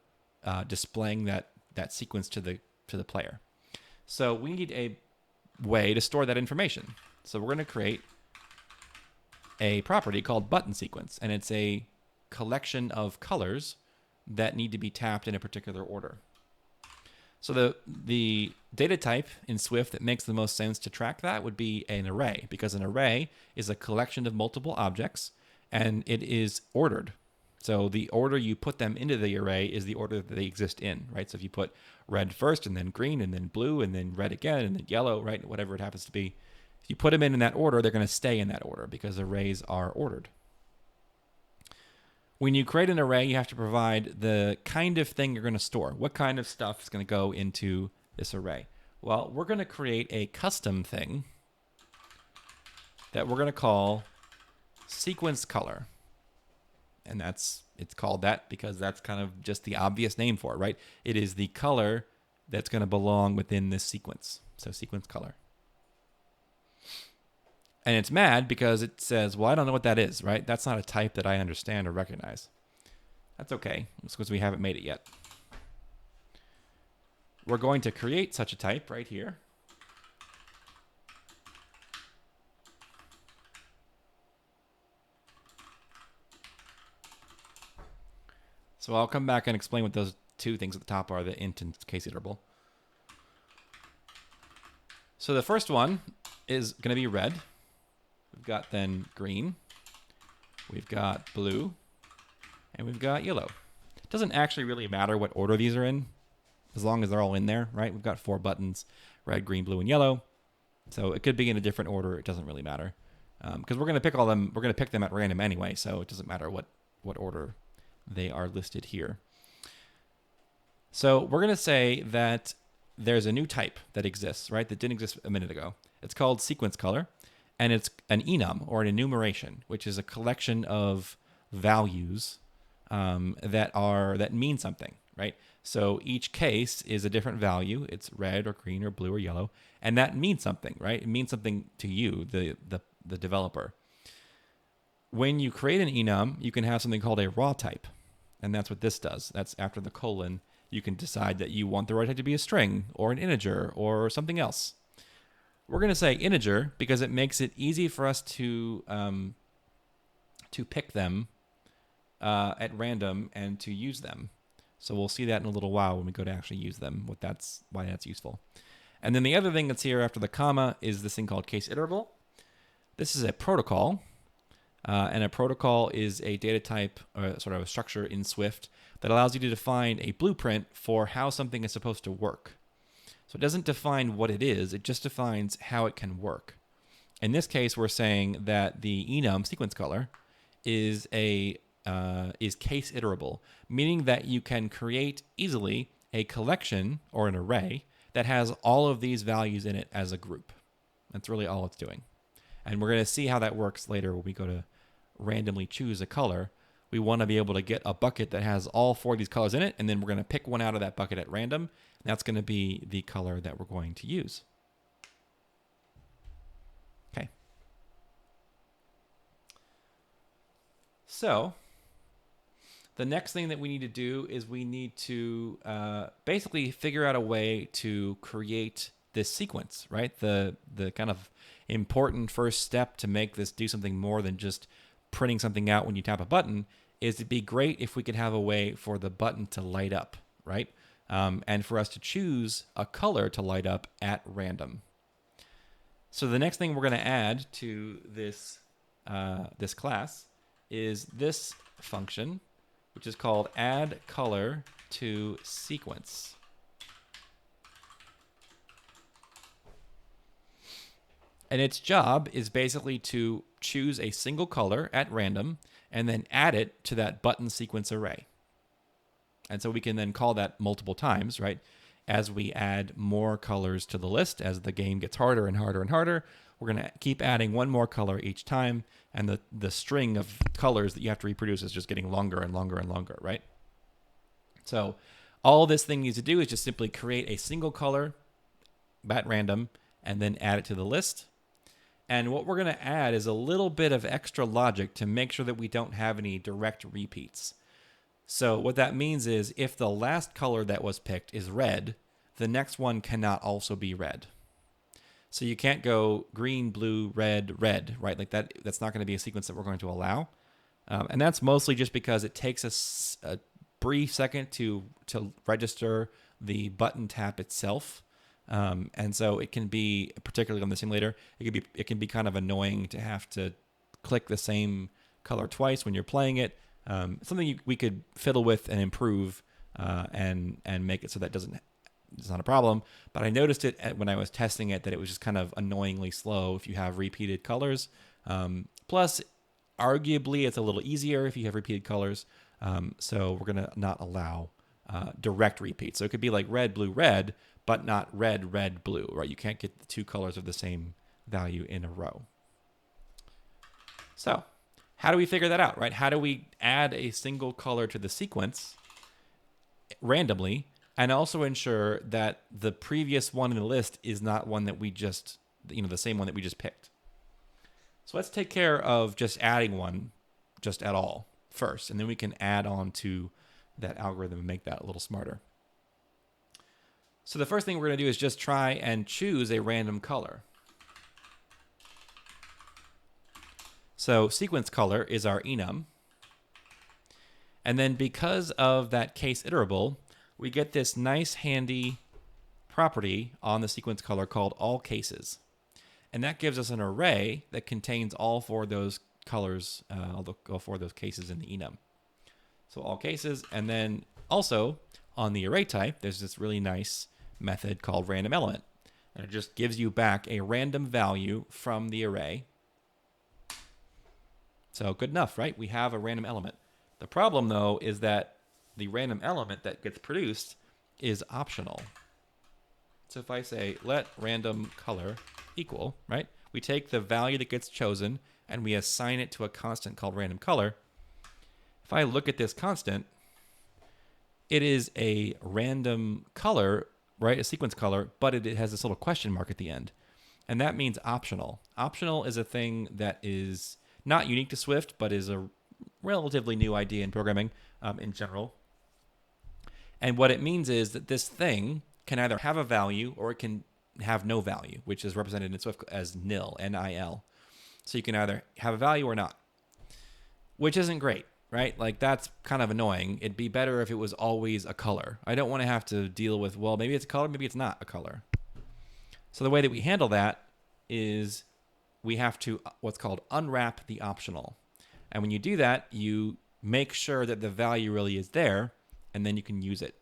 S1: displaying that sequence to the player. So we need a way to store that information. So we're gonna create a property called button sequence, and it's a collection of colors that need to be tapped in a particular order. So the data type in Swift that makes the most sense to track that would be an array, because an array is a collection of multiple objects and it is ordered. So the order you put them into the array is the order that they exist in, right? So if you put red first and then green and then blue and then red again and then yellow, right? Whatever it happens to be. If you put them in that order, they're going to stay in that order because arrays are ordered. When you create an array, you have to provide the kind of thing you're going to store. What kind of stuff is going to go into this array? Well, we're going to create a custom thing that we're going to call sequence color. And it's called that because that's kind of just the obvious name for it, right? It is the color that's going to belong within this sequence. So sequence color. And it's mad because it says, well, I don't know what that is, right? That's not a type that I understand or recognize. That's okay. It's because we haven't made it yet. We're going to create such a type right here. So I'll come back and explain what those 2 things at the top are, the int and case iterable. So the first one is going to be red. We've got then green, we've got blue, and we've got yellow. It doesn't actually really matter what order these are in, as long as they're all in there, right? We've got 4 buttons, red, green, blue, and yellow. So it could be in a different order. It doesn't really matter. Because we're going to pick all them, we're going to pick them at random anyway, so it doesn't matter what order they are listed here. So we're going to say that there's a new type that exists, right? That didn't exist a minute ago. It's called sequence color. And it's an enum, or an enumeration, which is a collection of values that mean something, right? So each case is a different value. It's red or green or blue or yellow, and that means something, right? It means something to you, the developer. When you create an enum, you can have something called a raw type, and that's what this does. That's after the colon. You can decide that you want the raw type to be a string or an integer or something else. We're going to say integer because it makes it easy for us to pick them at random and to use them. So we'll see that in a little while when we go to actually use them, why that's useful. And then the other thing that's here after the comma is this thing called case iterable. This is a protocol, and a protocol is a data type, or sort of a structure in Swift that allows you to define a blueprint for how something is supposed to work. So it doesn't define what it is, it just defines how it can work. In this case, we're saying that the enum sequence color is case iterable, meaning that you can create easily a collection or an array that has all of these values in it as a group. That's really all it's doing. And we're going to see how that works later when we go to randomly choose a color. We want to be able to get a bucket that has all 4 of these colors in it, and then we're going to pick one out of that bucket at random. That's going to be the color that we're going to use. Okay. So the next thing that we need to do is we need to basically figure out a way to create this sequence, right? The kind of important first step to make this do something more than just printing something out when you tap a button is it'd be great if we could have a way for the button to light up, right? And for us to choose a color to light up at random. So the next thing we're going to add to this this class is this function, which is called add color to sequence. And its job is basically to choose a single color at random and then add it to that button sequence array. And so we can then call that multiple times, right? As we add more colors to the list, as the game gets harder and harder and harder, we're going to keep adding one more color each time, and the string of colors that you have to reproduce is just getting longer and longer and longer, right? So all this thing needs to do is just simply create a single color at random and then add it to the list. And what we're going to add is a little bit of extra logic to make sure that we don't have any direct repeats. So what that means is if the last color that was picked is red, the next one cannot also be red. So you can't go green, blue, red, red, right? Like that's not going to be a sequence that we're going to allow. And that's mostly just because it takes us a brief second to register the button tap itself. And so it can be, particularly on the simulator, it can be kind of annoying to have to click the same color twice when you're playing it. Something we could fiddle with and improve and make it so that it's not a problem. But I noticed it when I was testing it that it was just kind of annoyingly slow if you have repeated colors. Plus, arguably, it's a little easier if you have repeated colors. So we're going to not allow direct repeats. So it could be like red, blue, red, but not red, red, blue, right? You can't get the two colors of the same value in a row. So how do we figure that out, right? How do we add a single color to the sequence randomly and also ensure that the previous one in the list is not one that we just, the same one that we just picked? So let's take care of just adding one just at all first, and then we can add on to that algorithm and make that a little smarter. So the first thing we're going to do is just try and choose a random color. So sequence color is our enum. And then because of that case iterable, we get this nice handy property on the sequence color called all cases. And that gives us an array that contains all four of those colors, all four of those cases in the enum. So all cases, and then also on the array type, there's this really nice method called random element. And it just gives you back a random value from the array. So good enough, right? We have a random element. The problem, though, is that the random element that gets produced is optional. So if I say let random color equal, right? We take the value that gets chosen and we assign it to a constant called random color. If I look at this constant, it is a random color, right? A sequence color, but it has this little question mark at the end. And that means optional. Optional is a thing that is not unique to Swift, but is a relatively new idea in programming in general. And what it means is that this thing can either have a value or it can have no value, which is represented in Swift as nil, N-I-L. So you can either have a value or not, which isn't great, right? Like that's kind of annoying. It'd be better if it was always a color. I don't want to have to deal with, well, maybe it's a color, maybe it's not a color. So the way that we handle that is we have to what's called unwrap the optional. And when you do that, you make sure that the value really is there, and then you can use it.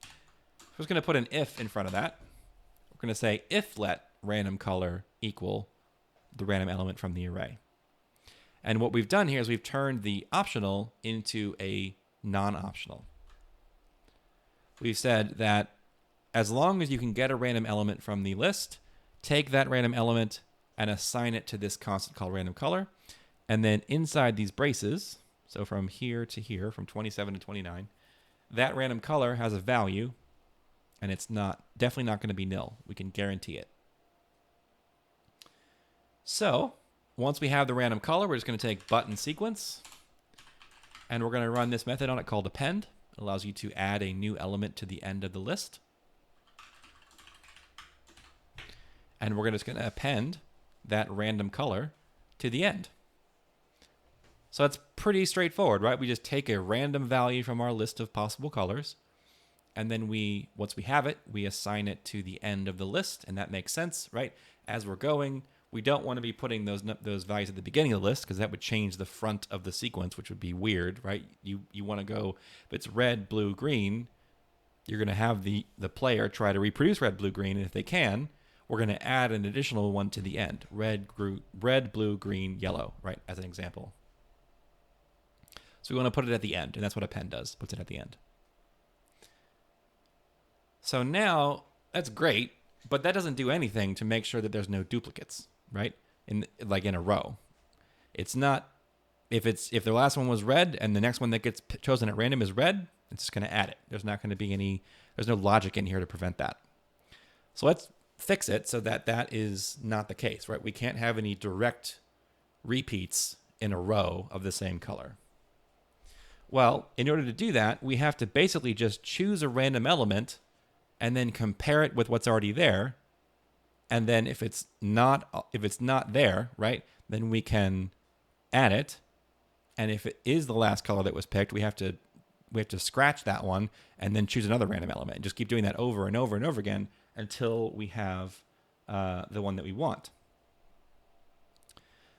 S1: So I'm just going to put an if in front of that. We're going to say if let random color equal the random element from the array. And what we've done here is we've turned the optional into a non-optional. We've said that as long as you can get a random element from the list, take that random element and assign it to this constant called random color. And then inside these braces, so from here to here, from 27 to 29, that random color has a value, and it's definitely not going to be nil. We can guarantee it. So once we have the random color, we're just going to take button sequence, and we're going to run this method on it called append. It allows you to add a new element to the end of the list. And we're just going to append that random color to the end. So that's pretty straightforward, right? We just take a random value from our list of possible colors, and then once we have it, we assign it to the end of the list, and that makes sense, right? As we're going, we don't want to be putting those values at the beginning of the list because that would change the front of the sequence, which would be weird, right? You want to go, if it's red, blue, green, you're going to have the player try to reproduce red, blue, green, and if they can, we're going to add an additional one to the end, red, blue, green, yellow, right, as an example. So we want to put it at the end, and that's what append does, puts it at the end. So now, that's great, but that doesn't do anything to make sure that there's no duplicates, right? In a row. It's not, if the last one was red and the next one that gets chosen at random is red, it's just going to add it. There's not going to be there's no logic in here to prevent that. So let's fix it so that that is not the case, right? We can't have any direct repeats in a row of the same color. Well, in order to do that, we have to basically just choose a random element and then compare it with what's already there. And then if it's not there, right, then we can add it. And if it is the last color that was picked, we have to scratch that one and then choose another random element and just keep doing that over and over and over again until we have the one that we want.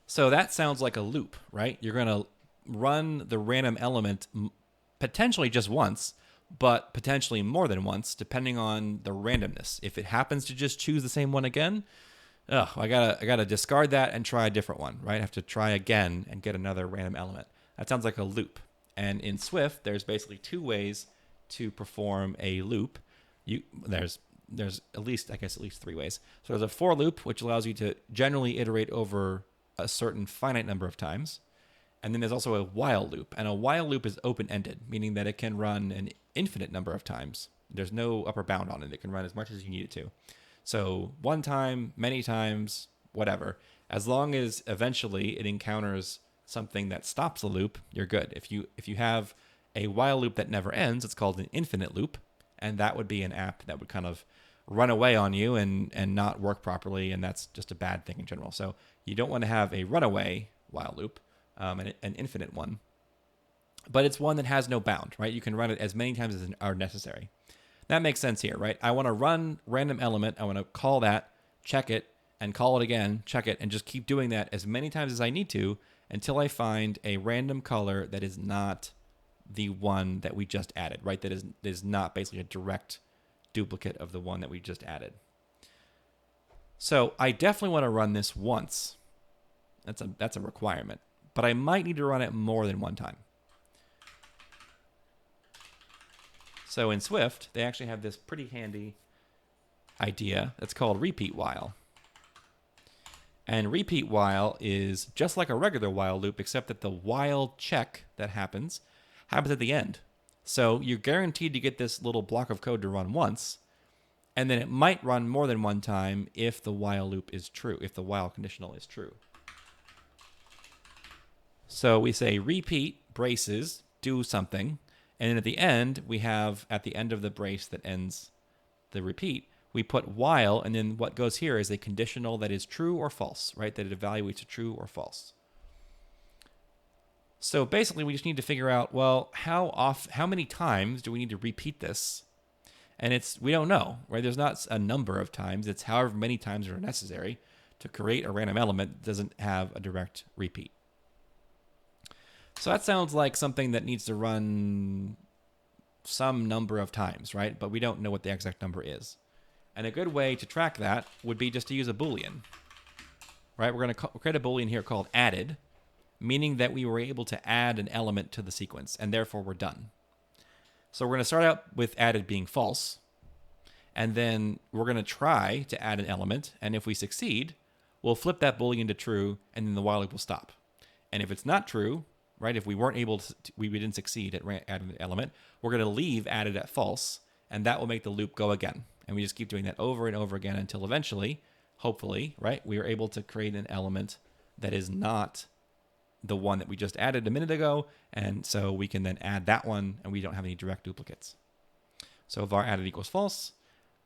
S1: So that sounds like a loop, right? You're going to run the random element potentially just once, but potentially more than once, depending on the randomness. If it happens to just choose the same one again, I gotta discard that and try a different one, right? I have to try again and get another random element. That sounds like a loop. And in Swift, there's basically two ways to perform a loop. There's at least three ways. So there's a for loop, which allows you to generally iterate over a certain finite number of times. And then there's also a while loop. And a while loop is open-ended, meaning that it can run an infinite number of times. There's no upper bound on it. It can run as much as you need it to. So one time, many times, whatever. As long as eventually it encounters something that stops the loop, you're good. If you have a while loop that never ends, it's called an infinite loop. And that would be an app that would kind of run away on you and not work properly. And that's just a bad thing in general. So you don't want to have a runaway while loop, an infinite one. But it's one that has no bound, right? You can run it as many times as are necessary. That makes sense here, right? I want to run random element. I want to call that, check it, and call it again, check it, and just keep doing that as many times as I need to until I find a random color that is not the one that we just added, right? That is not basically a direct duplicate of the one that we just added. So I definitely want to run this once. That's a requirement. But I might need to run it more than one time. So in Swift, they actually have this pretty handy idea that's called repeat while. And repeat while is just like a regular while loop, except that the while check that happens at the end. So you're guaranteed to get this little block of code to run once, and then it might run more than one time if the while loop is true, if the while conditional is true. So we say repeat braces, do something, and then at the end, we have at the end of the brace that ends the repeat, we put while, and then what goes here is a conditional that is true or false, right? That it evaluates a true or false. So basically, we just need to figure out, well, how many times do we need to repeat this? And we don't know, right? There's not a number of times. It's however many times are necessary to create a random element that doesn't have a direct repeat. So that sounds like something that needs to run some number of times, right? But we don't know what the exact number is. And a good way to track that would be just to use a Boolean, right? We're going to create a Boolean here called added, meaning that we were able to add an element to the sequence, and therefore we're done. So we're going to start out with added being false, and then we're going to try to add an element, and if we succeed, we'll flip that Boolean to true, and then the while loop will stop. And if it's not true, right, if we weren't able to, we didn't succeed at adding an element, we're going to leave added at false, and that will make the loop go again. And we just keep doing that over and over again until eventually, hopefully, right, we are able to create an element that is not the one that we just added a minute ago, and so we can then add that one, and we don't have any direct duplicates. So var added equals false.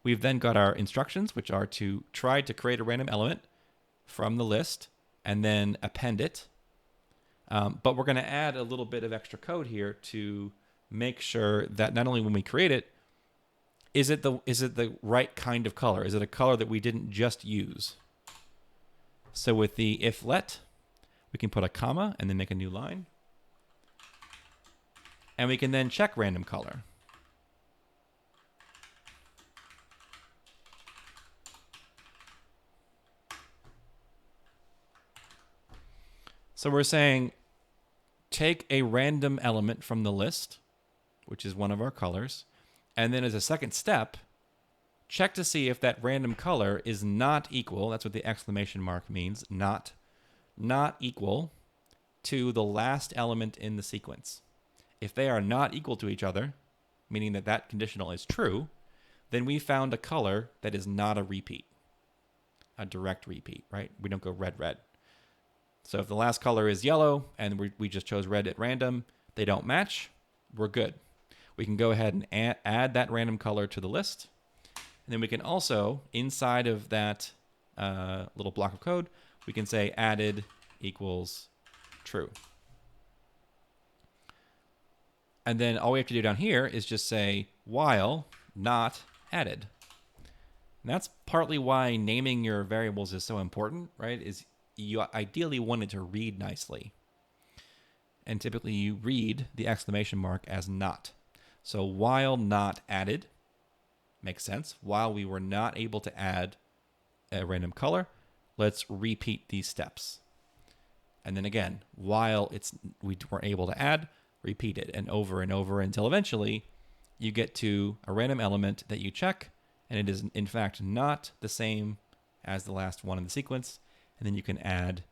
S1: We've then got our instructions, which are to try to create a random element from the list and then append it. But we're going to add a little bit of extra code here to make sure that not only when we create it, is it the right kind of color? Is it a color that we didn't just use? So with the if let, we can put a comma and then make a new line. And we can then check random color. So we're saying take a random element from the list, which is one of our colors, and then as a second step, check to see if that random color is not equal, that's what the exclamation mark means, not equal to the last element in the sequence. If they are not equal to each other, meaning that conditional is true, then we found a color that is not a repeat. a direct repeat, right? We don't go red, red. So if the last color is yellow and we just chose red at random, they don't match, we're good. We can go ahead and add that random color to the list. And then we can also, inside of that little block of code, we can say added equals true. And then all we have to do down here is just say while not added. And that's partly why naming your variables is so important, right? Is you ideally want it to read nicely. And typically you read the exclamation mark as not. So while not added, makes sense. While we were not able to add a random color, let's repeat these steps. And then again, while we weren't able to add, repeat it and over until eventually you get to a random element that you check, and it is in fact not the same as the last one in the sequence. And then you can add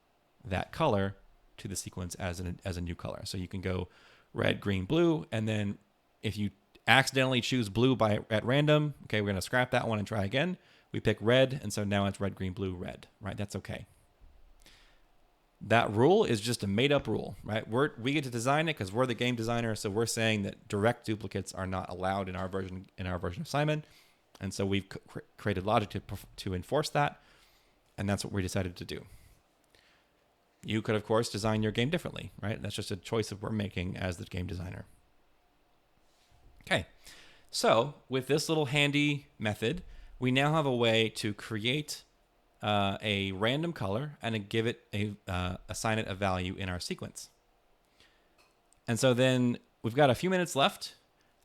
S1: that color to the sequence as a new color. So you can go red, green, blue, and then if you accidentally choose blue at random, okay, we're going to scrap that one and try again. We pick red, and so now it's red, green, blue, red, right? That's okay. That rule is just a made-up rule, right? We get to design it because we're the game designer, so we're saying that direct duplicates are not allowed in our version of Simon, and so we've created logic to enforce that, and that's what we decided to do. You could, of course, design your game differently, right? That's just a choice that we're making as the game designer. Okay, so with this little handy method, we now have a way to create a random color and give it assign it a value in our sequence. And so then we've got a few minutes left.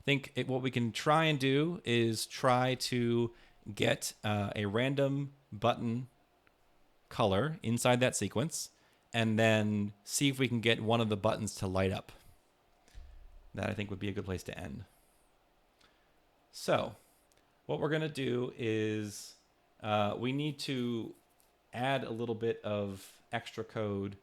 S1: I think what we can try and do is try to get a random button color inside that sequence, and then see if we can get one of the buttons to light up. That I think would be a good place to end. So what we're going to do is we need to add a little bit of extra code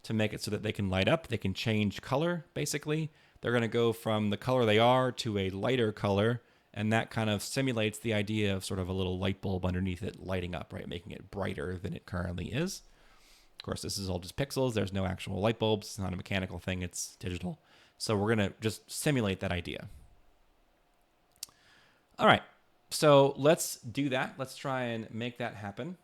S1: to make it so that they can light up. They can change color, basically. They're going to go from the color they are to a lighter color, and that kind of simulates the idea of sort of a little light bulb underneath it lighting up, right? Making it brighter than it currently is. Of course, this is all just pixels. There's no actual light bulbs. It's not a mechanical thing. It's digital. So we're going to just simulate that idea. All right. So let's do that. Let's try and make that happen.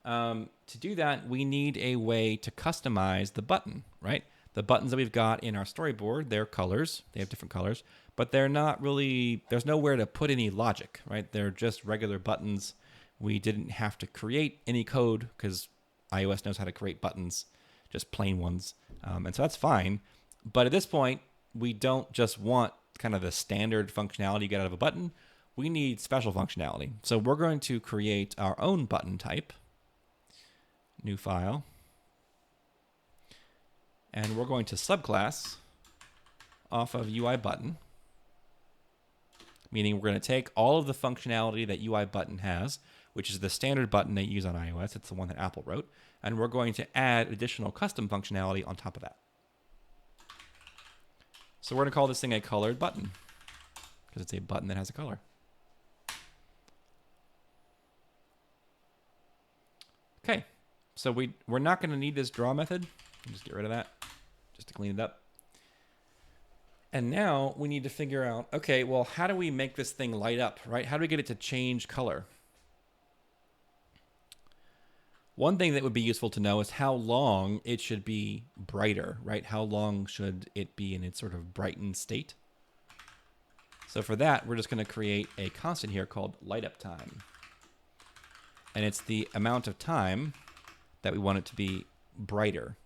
S1: To do that, we need a way to customize the button, right? The buttons that we've got in our storyboard, they're colors. They have different colors, but they're not really, there's nowhere to put any logic, right? They're just regular buttons. We didn't have to create any code because iOS knows how to create buttons, just plain ones. And so that's fine. But at this point, we don't just want kind of the standard functionality you get out of a button. We need special functionality. So we're going to create our own button type, new file, and we're going to subclass off of UI button, meaning we're going to take all of the functionality that UI button has, which is the standard button they use on iOS. It's the one that Apple wrote, and we're going to add additional custom functionality on top of that. So we're going to call this thing a colored button because it's a button that has a color. Okay, so we're not going to need this draw method. Just get rid of that, just to clean it up. And now we need to figure out, okay, well, how do we make this thing light up, right? How do we get it to change color? One thing that would be useful to know is how long it should be brighter, right? How long should it be in its sort of brightened state? So for that, we're just going to create a constant here called light up time. And it's the amount of time that we want it to be brighter.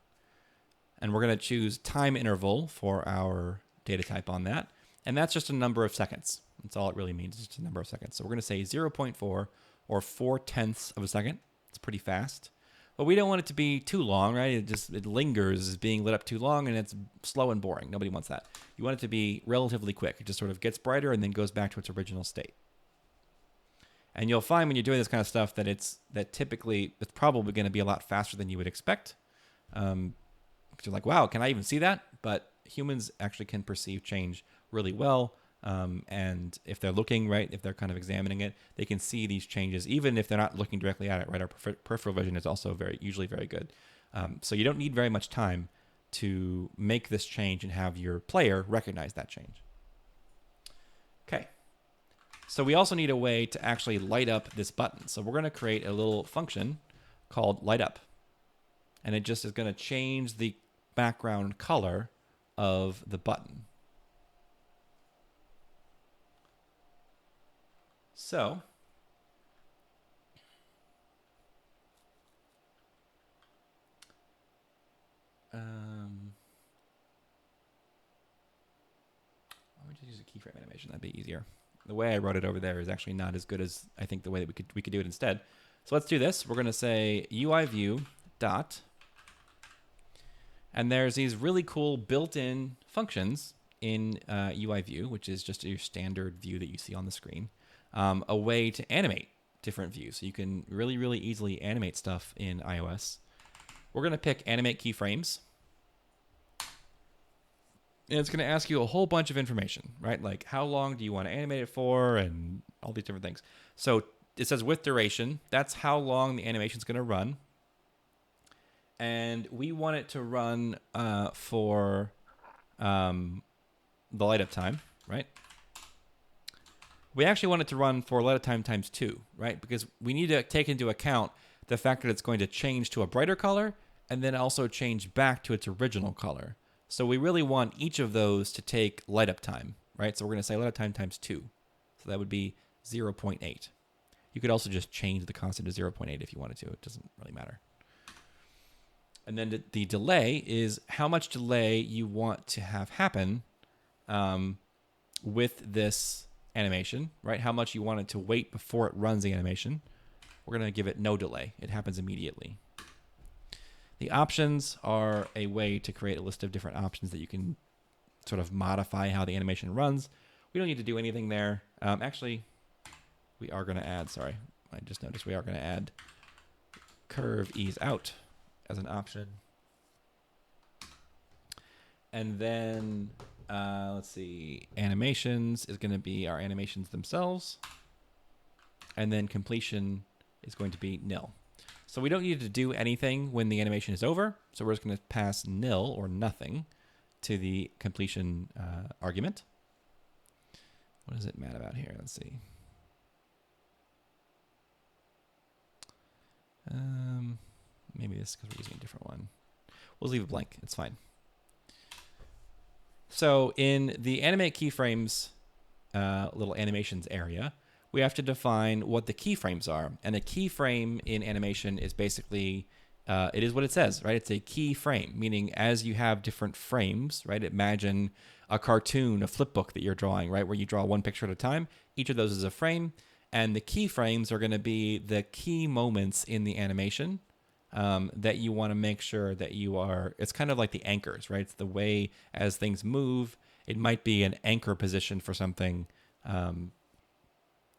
S1: And we're going to choose time interval for our data type on that. And that's just a number of seconds. That's all it really means, it's just a number of seconds. So we're going to say 0.4 or 0.4 of a second. It's pretty fast. But we don't want it to be too long, right? It lingers as being lit up too long, and it's slow and boring. Nobody wants that. You want it to be relatively quick. It just sort of gets brighter and then goes back to its original state. And you'll find when you're doing this kind of stuff that typically it's probably going to be a lot faster than you would expect. You're like, wow, can I even see that? But humans actually can perceive change really well. And if they're looking, right, if they're kind of examining it, they can see these changes, even if they're not looking directly at it, right? Our peripheral vision is also usually very good. So you don't need very much time to make this change and have your player recognize that change. Okay. So we also need a way to actually light up this button. So we're going to create a little function called light up. And it just is going to change the background color of the button. So let me just use a keyframe animation. That'd be easier. The way I wrote it over there is actually not as good as I think the way that we could do it instead. So let's do this. We're going to say UI view dot, and there's these really cool built-in functions in UI view, which is just your standard view that you see on the screen. A way to animate different views. So you can really, really easily animate stuff in iOS. We're going to pick animate keyframes. And it's going to ask you a whole bunch of information, right? Like how long do you want to animate it for and all these different things. So it says with duration, that's how long the animation is going to run. And we want it to run for the light up time, right? We actually want it to run for light up time times 2, right? Because we need to take into account the fact that it's going to change to a brighter color and then also change back to its original color. So we really want each of those to take light up time, right? So we're going to say light up time times 2. So that would be 0.8. You could also just change the constant to 0.8 if you wanted to. It doesn't really matter. And then the delay is how much delay you want to have happen with this animation, right? How much you want it to wait before it runs the animation. We're going to give it no delay. It happens immediately. The options are a way to create a list of different options that you can sort of modify how the animation runs. We don't need to do anything there. Actually, we are going to add, sorry, I just noticed we are going to add curve ease out as an option. And then, let's see, animations is going to be our animations themselves. And then completion is going to be nil. So we don't need to do anything when the animation is over. So we're just going to pass nil or nothing to the completion argument. What is it mad about here? Let's see. Maybe this is because we're using a different one. We'll leave it blank. It's fine. So in the animate keyframes little animations area, we have to define what the keyframes are. And a keyframe in animation is basically, it is what it says, right? It's a keyframe, meaning as you have different frames, right? Imagine a cartoon, a flip book that you're drawing, right? Where you draw one picture at a time. Each of those is a frame. And the keyframes are going to be the key moments in the animation that you want to make sure that you are, it's kind of like the anchors, right? It's the way as things move. It might be an anchor position for something.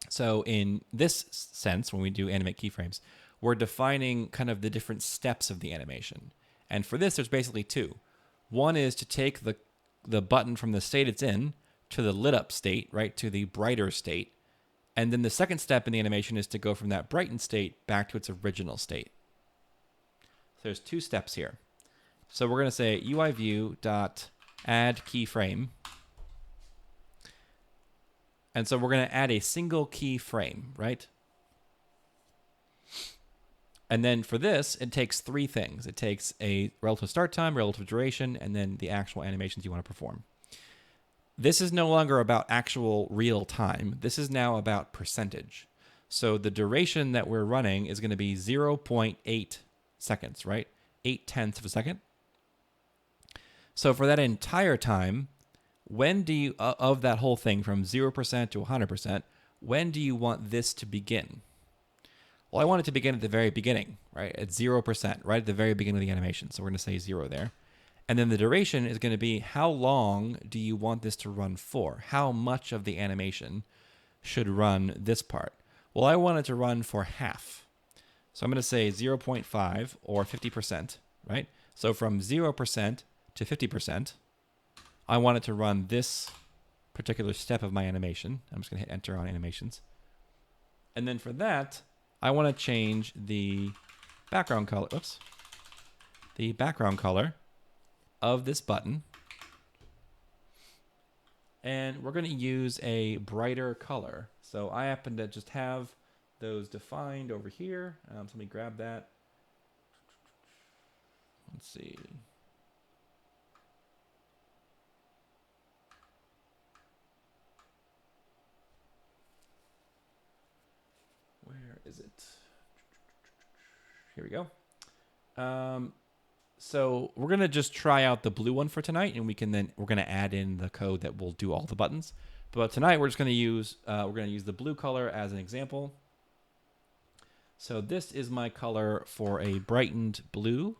S1: So in this sense, when we do animate keyframes, we're defining kind of the different steps of the animation. And for this, there's basically two. One is to take the button from the state it's in to the lit up state, right, to the brighter state. And then the second step in the animation is to go from that brightened state back to its original state. So there's two steps here. So we're going to say UI view dot add keyframe. And so we're going to add a single keyframe, right? And then for this, it takes three things. It takes a relative start time, relative duration, and then the actual animations you want to perform. This is no longer about actual real time. This is now about percentage. So the duration that we're running is going to be 0.8 seconds, right? 0.8 of a second. So for that entire time, when do you, of that whole thing from 0% to 100%, when do you want this to begin? Well, I want it to begin at the very beginning, right? At 0%, right at the very beginning of the animation. So we're going to say 0 there. And then the duration is going to be how long do you want this to run for? How much of the animation should run this part? Well, I want it to run for half. So I'm going to say 0.5 or 50%, right? So from 0% to 50%, I want it to run this particular step of my animation. I'm just going to hit enter on animations. And then for that, I want to change the background color. Oops. The background color of this button. And we're going to use a brighter color. So I happen to just have those defined over here. So let me grab that. Let's see. Where is it? Here we go. So we're going to just try out the blue one for tonight, and we're going to add in the code that will do all the buttons. But tonight we're just going to use the blue color as an example. So this is my color for a brightened blue.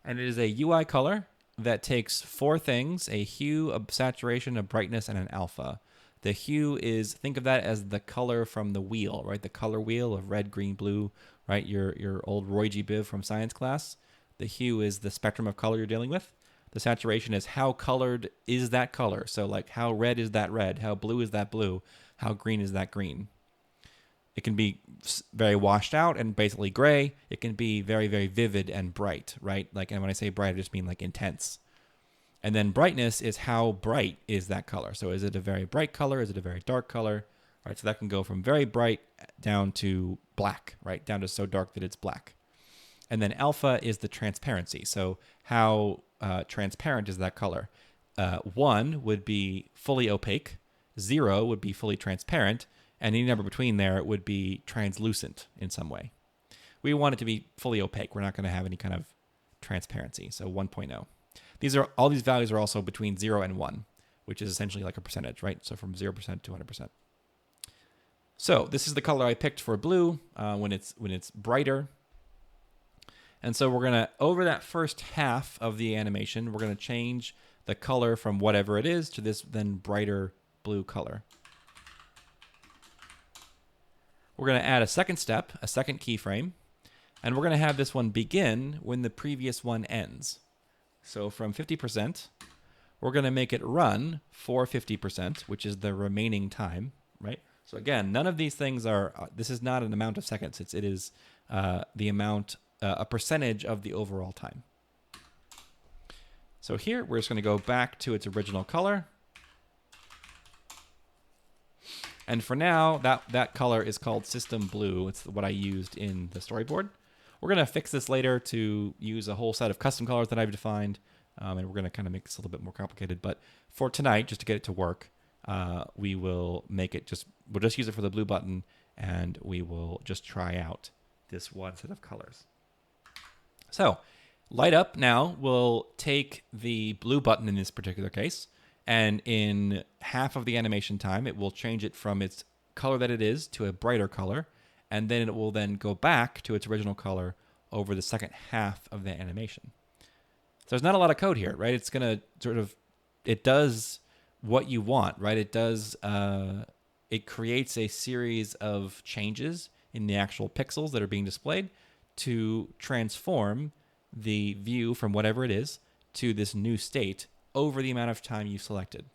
S1: And it is a UI color that takes 4 things: a hue, a saturation, a brightness, and an alpha. The hue is, think of that as the color from the wheel, right? The color wheel of red, green, blue, right? Your old Roy G. Biv from science class. The hue is the spectrum of color you're dealing with. The saturation is how colored is that color. So like how red is that red? How blue is that blue? How green is that green? It can be very washed out and basically gray. It can be very, very vivid and bright, right? Like, and when I say bright, I just mean like intense. And then brightness is how bright is that color. So is it a very bright color? Is it a very dark color? All right, so that can go from very bright down to black, right? Down to so dark that it's black. And then alpha is the transparency. So how transparent is that color? 1 would be fully opaque. 0 would be fully transparent. And any number between there would be translucent in some way. We want it to be fully opaque. We're not going to have any kind of transparency. So 1.0. All these values are also between 0 and 1, which is essentially like a percentage, right? So from 0% to 100%. So this is the color I picked for blue when it's brighter. And so we're going to, over that first half of the animation, we're going to change the color from whatever it is to this then brighter blue color. We're going to add a second step, a second keyframe, and we're going to have this one begin when the previous one ends. So from 50%, we're going to make it run for 50%, which is the remaining time, right? So again, none of these things are, this is not an amount of seconds. It is the amount, a percentage of the overall time. So here, we're just going to go back to its original color. And for now, that color is called System Blue. It's what I used in the storyboard. We're going to fix this later to use a whole set of custom colors that I've defined. And we're going to kind of make this a little bit more complicated. But for tonight, just to get it to work, we will make it we'll just use it for the blue button, and we will just try out this one set of colors. So light up now will take the blue button in this particular case, and in half of the animation time, it will change it from its color that it is to a brighter color, and then it will then go back to its original color over the second half of the animation. So there's not a lot of code here, right? It's going to it does what you want, right? It creates a series of changes in the actual pixels that are being displayed to transform the view from whatever it is to this new state over the amount of time you've selected.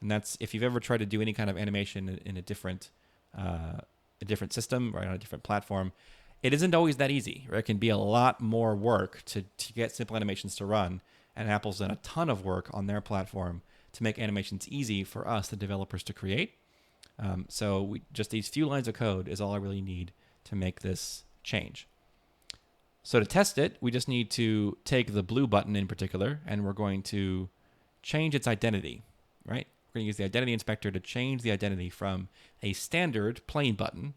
S1: And that's, if you've ever tried to do any kind of animation in a different system, right, on a different platform, it isn't always that easy, right? It can be a lot more work to get simple animations to run, and Apple's done a ton of work on their platform to make animations easy for us, the developers, to create. So just these few lines of code is all I really need to make this change. So to test it, we just need to take the blue button in particular, and we're going to change its identity, right? We're going to use the identity inspector to change the identity from a standard plain button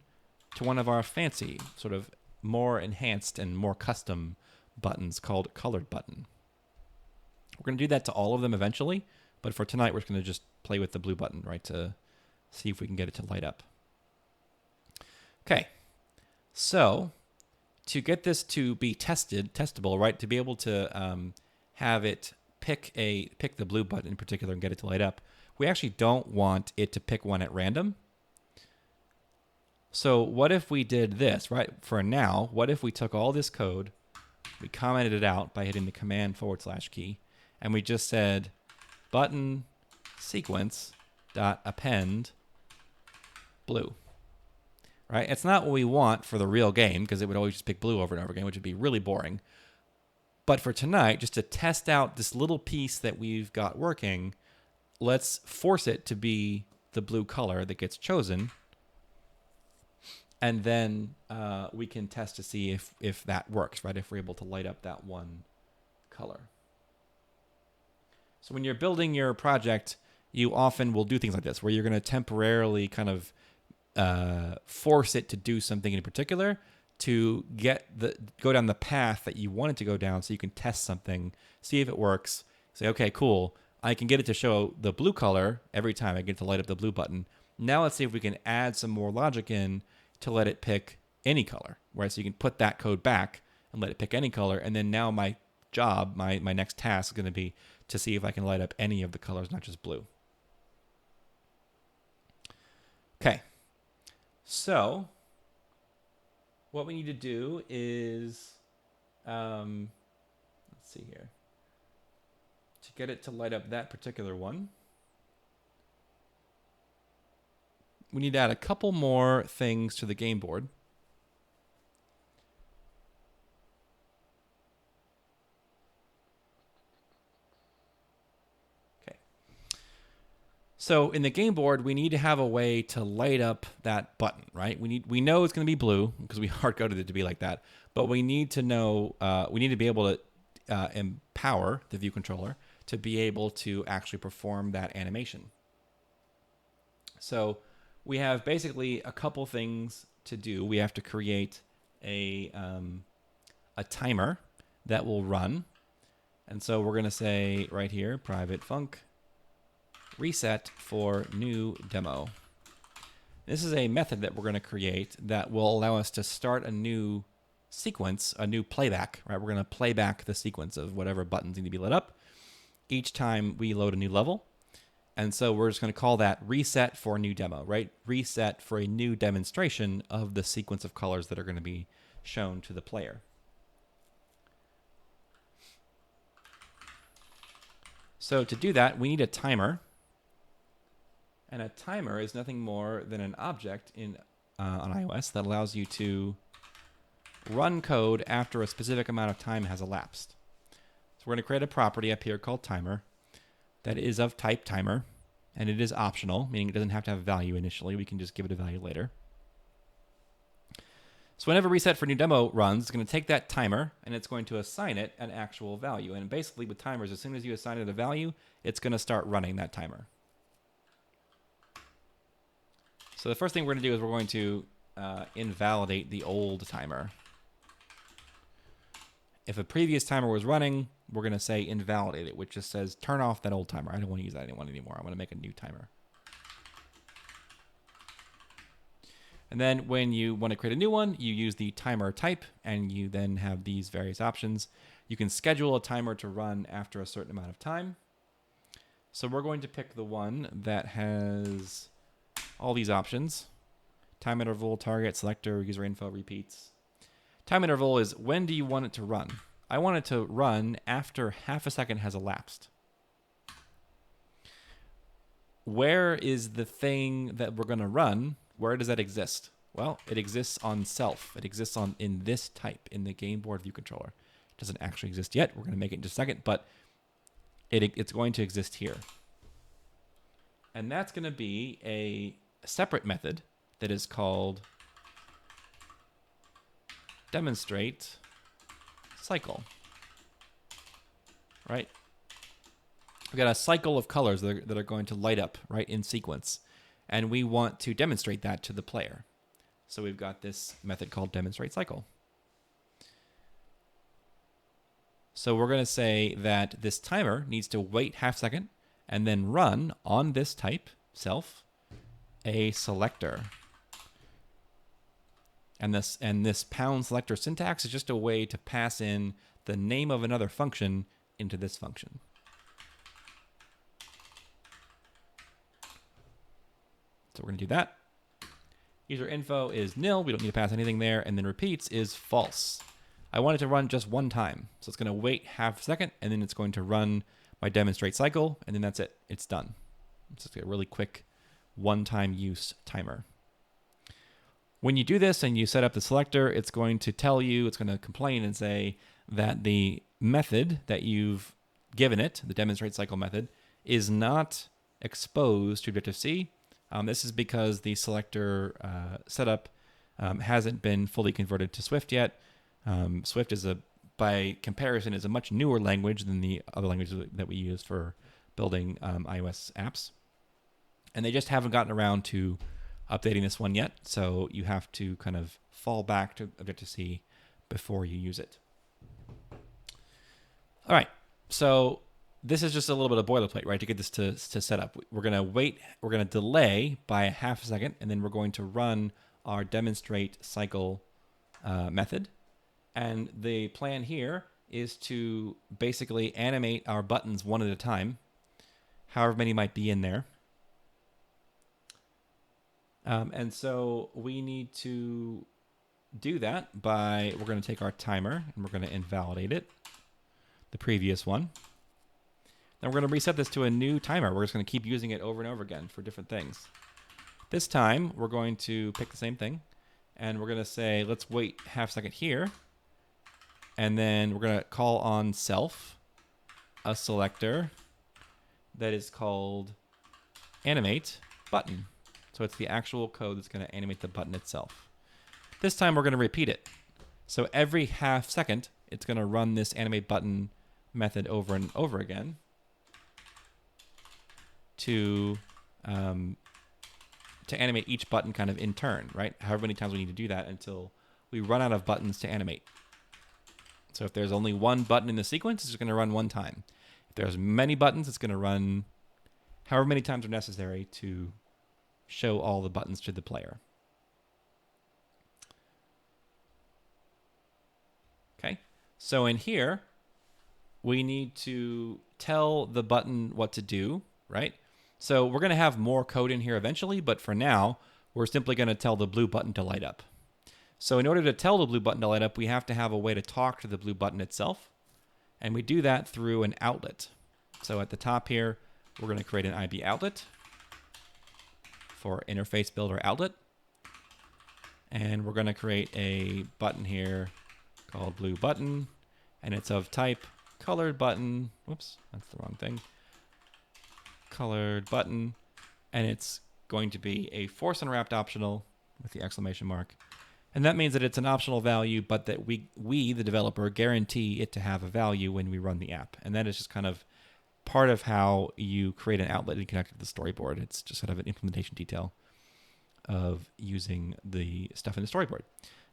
S1: to one of our fancy, sort of more enhanced and more custom buttons called colored button. We're going to do that to all of them eventually, but for tonight, we're just going to just play with the blue button, right, to see if we can get it to light up. Okay, so to get this to be testable, right, to be able to have it pick the blue button in particular and get it to light up, we actually don't want it to pick one at random. So what if we did this, right? For now, what if we took all this code, we commented it out by hitting the Command / key, and we just said button sequence dot append blue. Right? It's not what we want for the real game, because it would always just pick blue over and over again, which would be really boring. But for tonight, just to test out this little piece that we've got working, let's force it to be the blue color that gets chosen. And then we can test to see if that works, right? If we're able to light up that one color. So when you're building your project, you often will do things like this, where you're going to temporarily kind of force it to do something in particular to go down the path that you want it to go down, so you can test something, see if it works, say, okay, cool, I can get it to show the blue color every time I get to light up the blue button. Now let's see if we can add some more logic in to let it pick any color, right? So you can put that code back and let it pick any color, and then now my job, my next task is going to be to see if I can light up any of the colors, not just blue. Okay. So what we need to do is, let's see here, to get it to light up that particular one, we need to add a couple more things to the game board. So in the game board, we need to have a way to light up that button, right? We know it's going to be blue because we hard coded it to be like that, but we need to know, we need to be able to empower the view controller to be able to actually perform that animation. So we have basically a couple things to do. We have to create a timer that will run. And so we're going to say right here, private func reset for new demo. This is a method that we're going to create that will allow us to start a new sequence, a new playback, right? We're going to play back the sequence of whatever buttons need to be lit up each time we load a new level. And so we're just going to call that reset for new demo, right? Reset for a new demonstration of the sequence of colors that are going to be shown to the player. So to do that, we need a timer. And a timer is nothing more than an object on iOS that allows you to run code after a specific amount of time has elapsed. So we're going to create a property up here called timer that is of type timer, and it is optional, meaning it doesn't have to have a value initially. We can just give it a value later. So whenever reset for new demo runs, it's going to take that timer and it's going to assign it an actual value. And basically with timers, as soon as you assign it a value, it's going to start running that timer. So the first thing we're going to do is we're going to invalidate the old timer. If a previous timer was running, we're going to say invalidate it, which just says turn off that old timer. I don't want to use that one anymore. I want to make a new timer. And then when you want to create a new one, you use the timer type, and you then have these various options. You can schedule a timer to run after a certain amount of time. So we're going to pick the one that has all these options: time interval, target, selector, user info, repeats. Time interval is when do you want it to run? I want it to run after half a second has elapsed. Where is the thing that we're going to run? Where does that exist? Well, it exists on self. It exists in this type, in the game board view controller. It doesn't actually exist yet. We're going to make it in just a second, but it's going to exist here. And that's going to be a separate method that is called demonstrate cycle, right? We've got a cycle of colors that are going to light up, right, in sequence. And we want to demonstrate that to the player. So we've got this method called demonstrate cycle. So we're going to say that this timer needs to wait half a second and then run on this type, self, a selector. And this pound selector syntax is just a way to pass in the name of another function into this function. So we're going to do that. User info is nil. We don't need to pass anything there. And then repeats is false. I want it to run just one time. So it's going to wait half a second, and then it's going to run my demonstrate cycle, and then that's it. It's done. It's just a really quick one-time use timer. When you do this and you set up the selector, it's going to tell you, it's going to complain and say that the method that you've given it, the demonstrate cycle method, is not exposed to Objective-C. This is because the selector setup hasn't been fully converted to Swift yet. Swift is by comparison, is a much newer language than the other languages that we use for building iOS apps. And they just haven't gotten around to updating this one yet, so you have to kind of fall back to Objective-C before you use it. All right, so this is just a little bit of boilerplate, right, to get this to set up. We're going to wait, we're going to delay by a half a second, and then we're going to run our demonstrate cycle method. And the plan here is to basically animate our buttons one at a time, however many might be in there. And so we need to do that by, we're going to take our timer and we're going to invalidate it, the previous one. Then we're going to reset this to a new timer. We're just going to keep using it over and over again for different things. This time, we're going to pick the same thing, and we're going to say, let's wait half a second here. And then we're going to call on self, a selector that is called animate button. So it's the actual code that's going to animate the button itself. This time we're going to repeat it. So every half second, it's going to run this animate button method over and over again to animate each button kind of in turn, right? However many times we need to do that until we run out of buttons to animate. So if there's only one button in the sequence, it's just going to run one time. If there's many buttons, it's going to run however many times are necessary to show all the buttons to the player. Okay, so in here, we need to tell the button what to do, right? So we're going to have more code in here eventually, but for now, we're simply going to tell the blue button to light up. So in order to tell the blue button to light up, we have to have a way to talk to the blue button itself. And we do that through an outlet. So at the top here, we're going to create an IB outlet for interface builder outlet. And we're going to create a button here called blue button. And it's of type colored button. Whoops, that's the wrong thing. Colored button. And it's going to be a force unwrapped optional with the exclamation mark. And that means that it's an optional value, but that we, the developer, guarantee it to have a value when we run the app. And that is just kind of part of how you create an outlet and connect it to the storyboard. It's just sort of an implementation detail of using the stuff in the storyboard.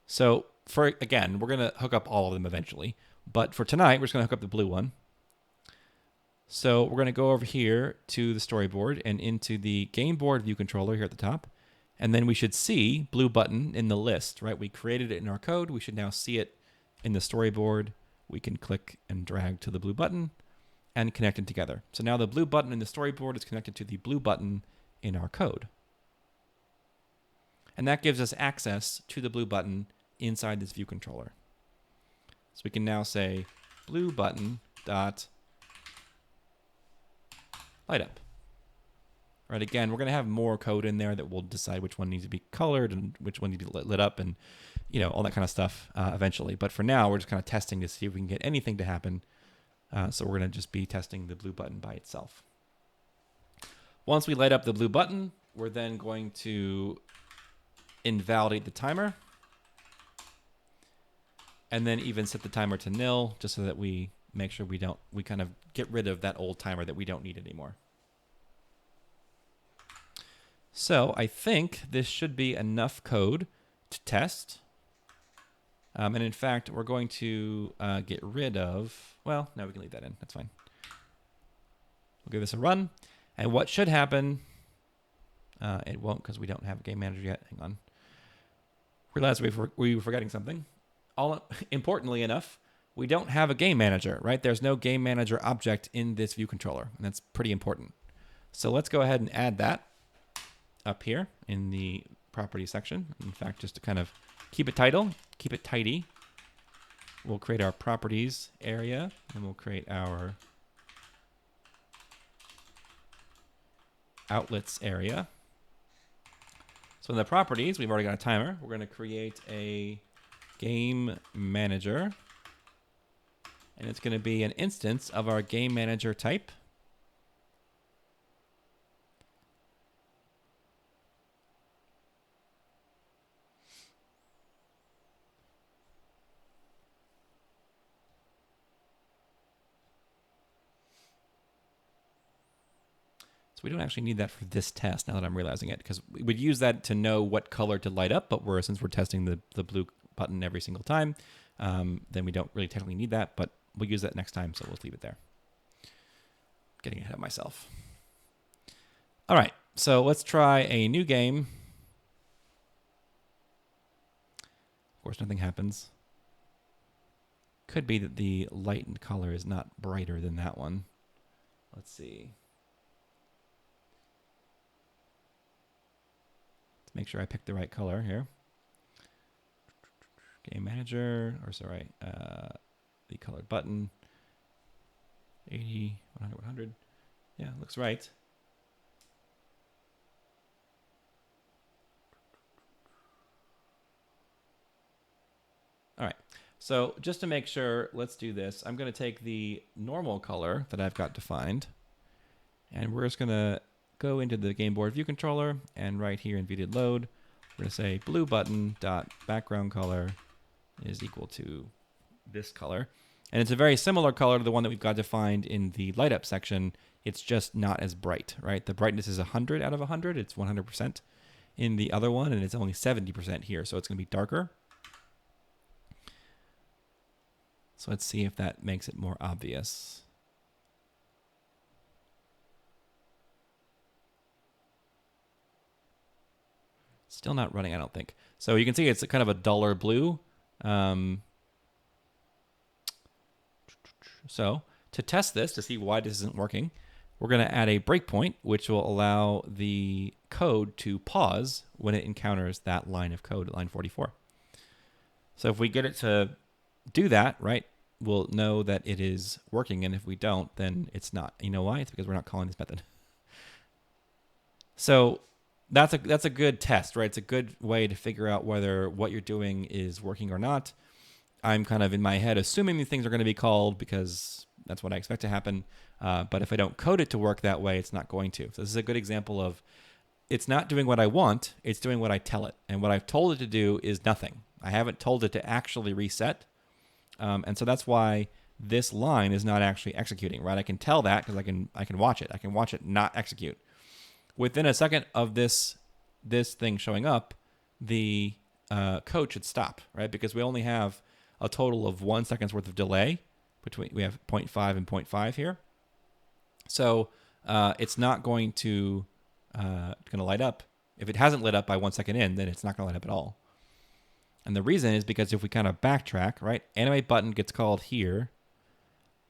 S1: So again, we're going to hook up all of them eventually. But for tonight, we're just going to hook up the blue one. So we're going to go over here to the storyboard and into the game board view controller here at the top. And then we should see blue button in the list, right? We created it in our code. We should now see it in the storyboard. We can click and drag to the blue button and connect it together. So now the blue button in the storyboard is connected to the blue button in our code. And that gives us access to the blue button inside this view controller. So we can now say blue button dot light up. Right, again, we're going to have more code in there that will decide which one needs to be colored and which one needs to be lit up and, you know, all that kind of stuff eventually. But for now, we're just kind of testing to see if we can get anything to happen. So we're going to just be testing the blue button by itself. Once we light up the blue button, we're then going to invalidate the timer. And then even set the timer to nil, just so that we make sure we kind of get rid of that old timer that we don't need anymore. So I think this should be enough code to test. And in fact, we're going to get rid of, well, no, we can leave that in. That's fine. We'll give this a run. And what should happen, it won't because we don't have a game manager yet. Hang on. Realized we were forgetting something. Importantly enough, we don't have a game manager, right? There's no game manager object in this view controller. And that's pretty important. So let's go ahead and add that up here in the property section. In fact, just to kind of keep it tidy, we'll create our properties area and we'll create our outlets area. So in the properties, we've already got a timer. We're going to create a game manager. And it's going to be an instance of our game manager type. So we don't actually need that for this test now that I'm realizing it, because we would use that to know what color to light up, but since we're testing the blue button every single time, then we don't really technically need that, but we'll use that next time, so we'll leave it there. Getting ahead of myself. All right, so let's try a new game. Of course, nothing happens. Could be that the lightened color is not brighter than that one. Let's see. Make sure I pick the right color here. Game manager, or sorry, the colored button. 80, 100, 100. Yeah, looks right. All right, so just to make sure, let's do this. I'm going to take the normal color that I've got defined, and we're just going to go into the game board view controller, and right here in view.load, we're going to say blue button dot background color is equal to this color. And it's a very similar color to the one that we've got defined in the light up section. It's just not as bright, right? The brightness is 100 out of 100. It's 100% in the other one, and it's only 70% here. So it's going to be darker. So let's see if that makes it more obvious. Still not running, I don't think. So you can see it's kind of a duller blue. So to test this, to see why this isn't working, we're going to add a breakpoint, which will allow the code to pause when it encounters that line of code at line 44. So if we get it to do that, right, we'll know that it is working. And if we don't, then it's not. You know why? It's because we're not calling this method. So that's a good test, right? It's a good way to figure out whether what you're doing is working or not. I'm kind of in my head assuming these things are going to be called because that's what I expect to happen. But if I don't code it to work that way, it's not going to. So this is a good example of it's not doing what I want. It's doing what I tell it. And what I've told it to do is nothing. I haven't told it to actually reset. And so that's why this line is not actually executing, right? I can tell that because I can watch it. I can watch it not execute. Within a second of this thing showing up, the code should stop, right? Because we only have a total of 1 second's worth of delay between. We have 0.5 and 0.5 here, so it's not going to light up. If it hasn't lit up by 1 second in, then it's not going to light up at all. And the reason is because if we kind of backtrack, right, animate button gets called here,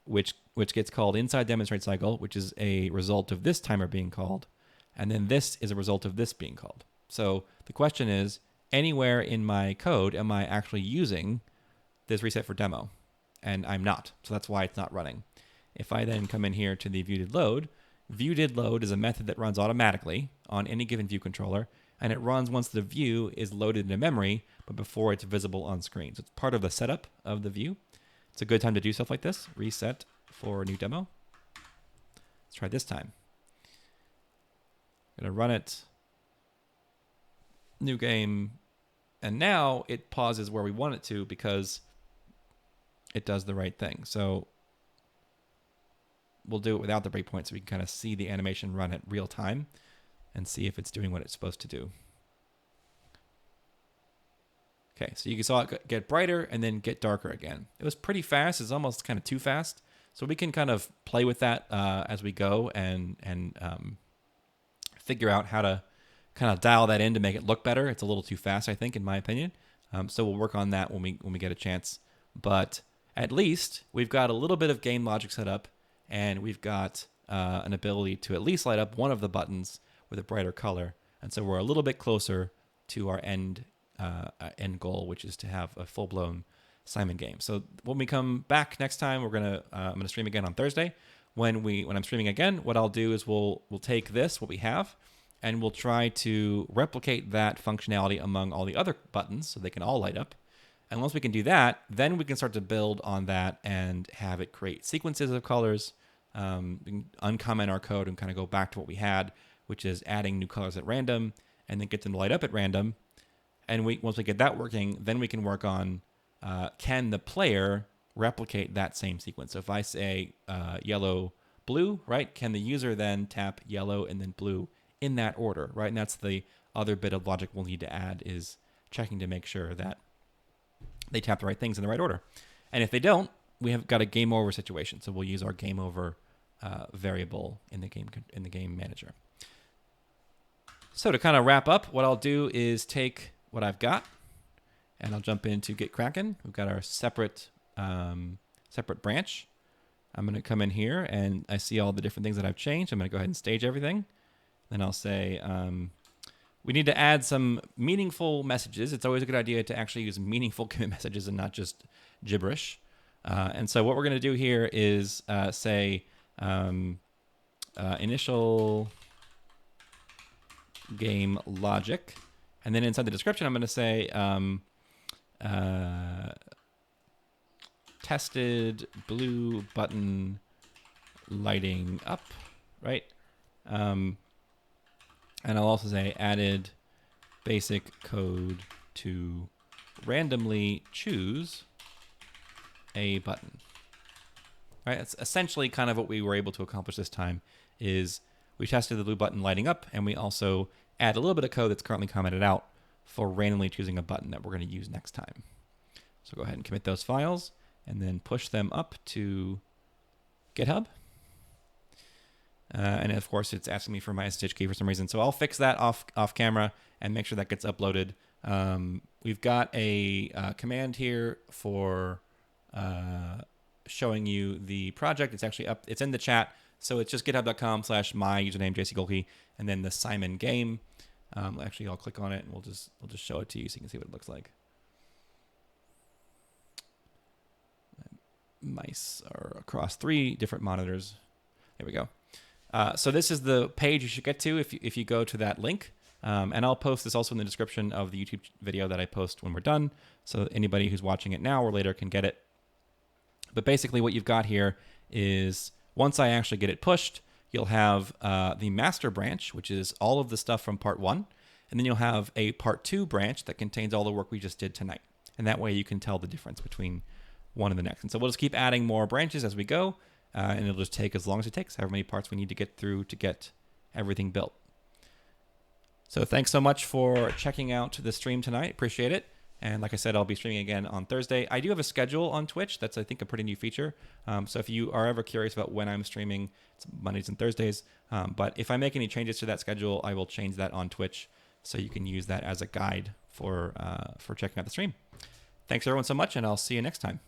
S1: which gets called inside demonstrate cycle, which is a result of this timer being called. And then this is a result of this being called. So the question is, anywhere in my code am I actually using this reset for demo? And I'm not. So that's why it's not running. If I then come in here to the view.load, view.load is a method that runs automatically on any given view controller. And it runs once the view is loaded into memory, but before it's visible on screen. So it's part of the setup of the view. It's a good time to do stuff like this. Reset for a new demo. Let's try this time. Gonna run it, new game, and now it pauses where we want it to because it does the right thing. So we'll do it without the breakpoint so we can kind of see the animation run at real time and see if it's doing what it's supposed to do. Okay, so you saw it get brighter and then get darker again. It was pretty fast. It's almost kind of too fast. So we can kind of play with that as we go and figure out how to kind of dial that in to make it look better. It's a little too fast, I think, in my opinion. So we'll work on that when we get a chance. But at least we've got a little bit of game logic set up, and we've got an ability to at least light up one of the buttons with a brighter color. And so we're a little bit closer to our end goal, which is to have a full-blown Simon game. So when we come back next time, I'm gonna stream again on Thursday. When I'm streaming again, what I'll do is we'll take this, what we have, and we'll try to replicate that functionality among all the other buttons so they can all light up. And once we can do that, then we can start to build on that and have it create sequences of colors. We can uncomment our code and kind of go back to what we had, which is adding new colors at random and then get them to light up at random. And once we get that working, then we can work on can the player replicate that same sequence. So if I say yellow, blue, right, can the user then tap yellow and then blue in that order, right? And that's the other bit of logic we'll need to add, is checking to make sure that they tap the right things in the right order. And if they don't, we have got a game over situation. So we'll use our game over variable in the game manager. So to kind of wrap up, what I'll do is take what I've got and I'll jump into Get Kraken. We've got our separate branch. I'm going to come in here and I see all the different things that I've changed. I'm going to go ahead and stage everything. Then I'll say, we need to add some meaningful messages. It's always a good idea to actually use meaningful commit messages and not just gibberish. And so what we're going to do here is say initial game logic. And then inside the description, I'm going to say tested blue button lighting up, right? And I'll also say added basic code to randomly choose a button. Right? That's essentially kind of what we were able to accomplish this time. Is we tested the blue button lighting up, and we also add a little bit of code that's currently commented out for randomly choosing a button that we're going to use next time. So go ahead and commit those files and then push them up to GitHub. And of course, it's asking me for my SSH key for some reason. So I'll fix that off camera and make sure that gets uploaded. We've got a command here for showing you the project. It's actually up. It's in the chat. So it's just github.com/my username JCGolke and then the Simon game. Actually, I'll click on it and we'll just show it to you so you can see what it looks like. Mice are across 3 different monitors. There we go. So this is the page you should get to if you go to that link. And I'll post this also in the description of the YouTube video that I post when we're done. So anybody who's watching it now or later can get it. But basically what you've got here is once I actually get it pushed, you'll have the master branch, which is all of the stuff from part 1. And then you'll have a part 2 branch that contains all the work we just did tonight. And that way you can tell the difference between one and the next. And so we'll just keep adding more branches as we go. And it'll just take as long as it takes, however many parts we need to get through to get everything built. So thanks so much for checking out the stream tonight. Appreciate it. And like I said, I'll be streaming again on Thursday. I do have a schedule on Twitch. That's, I think, a pretty new feature. So if you are ever curious about when I'm streaming, it's Mondays and Thursdays. But if I make any changes to that schedule, I will change that on Twitch so you can use that as a guide for checking out the stream. Thanks, everyone, so much, and I'll see you next time.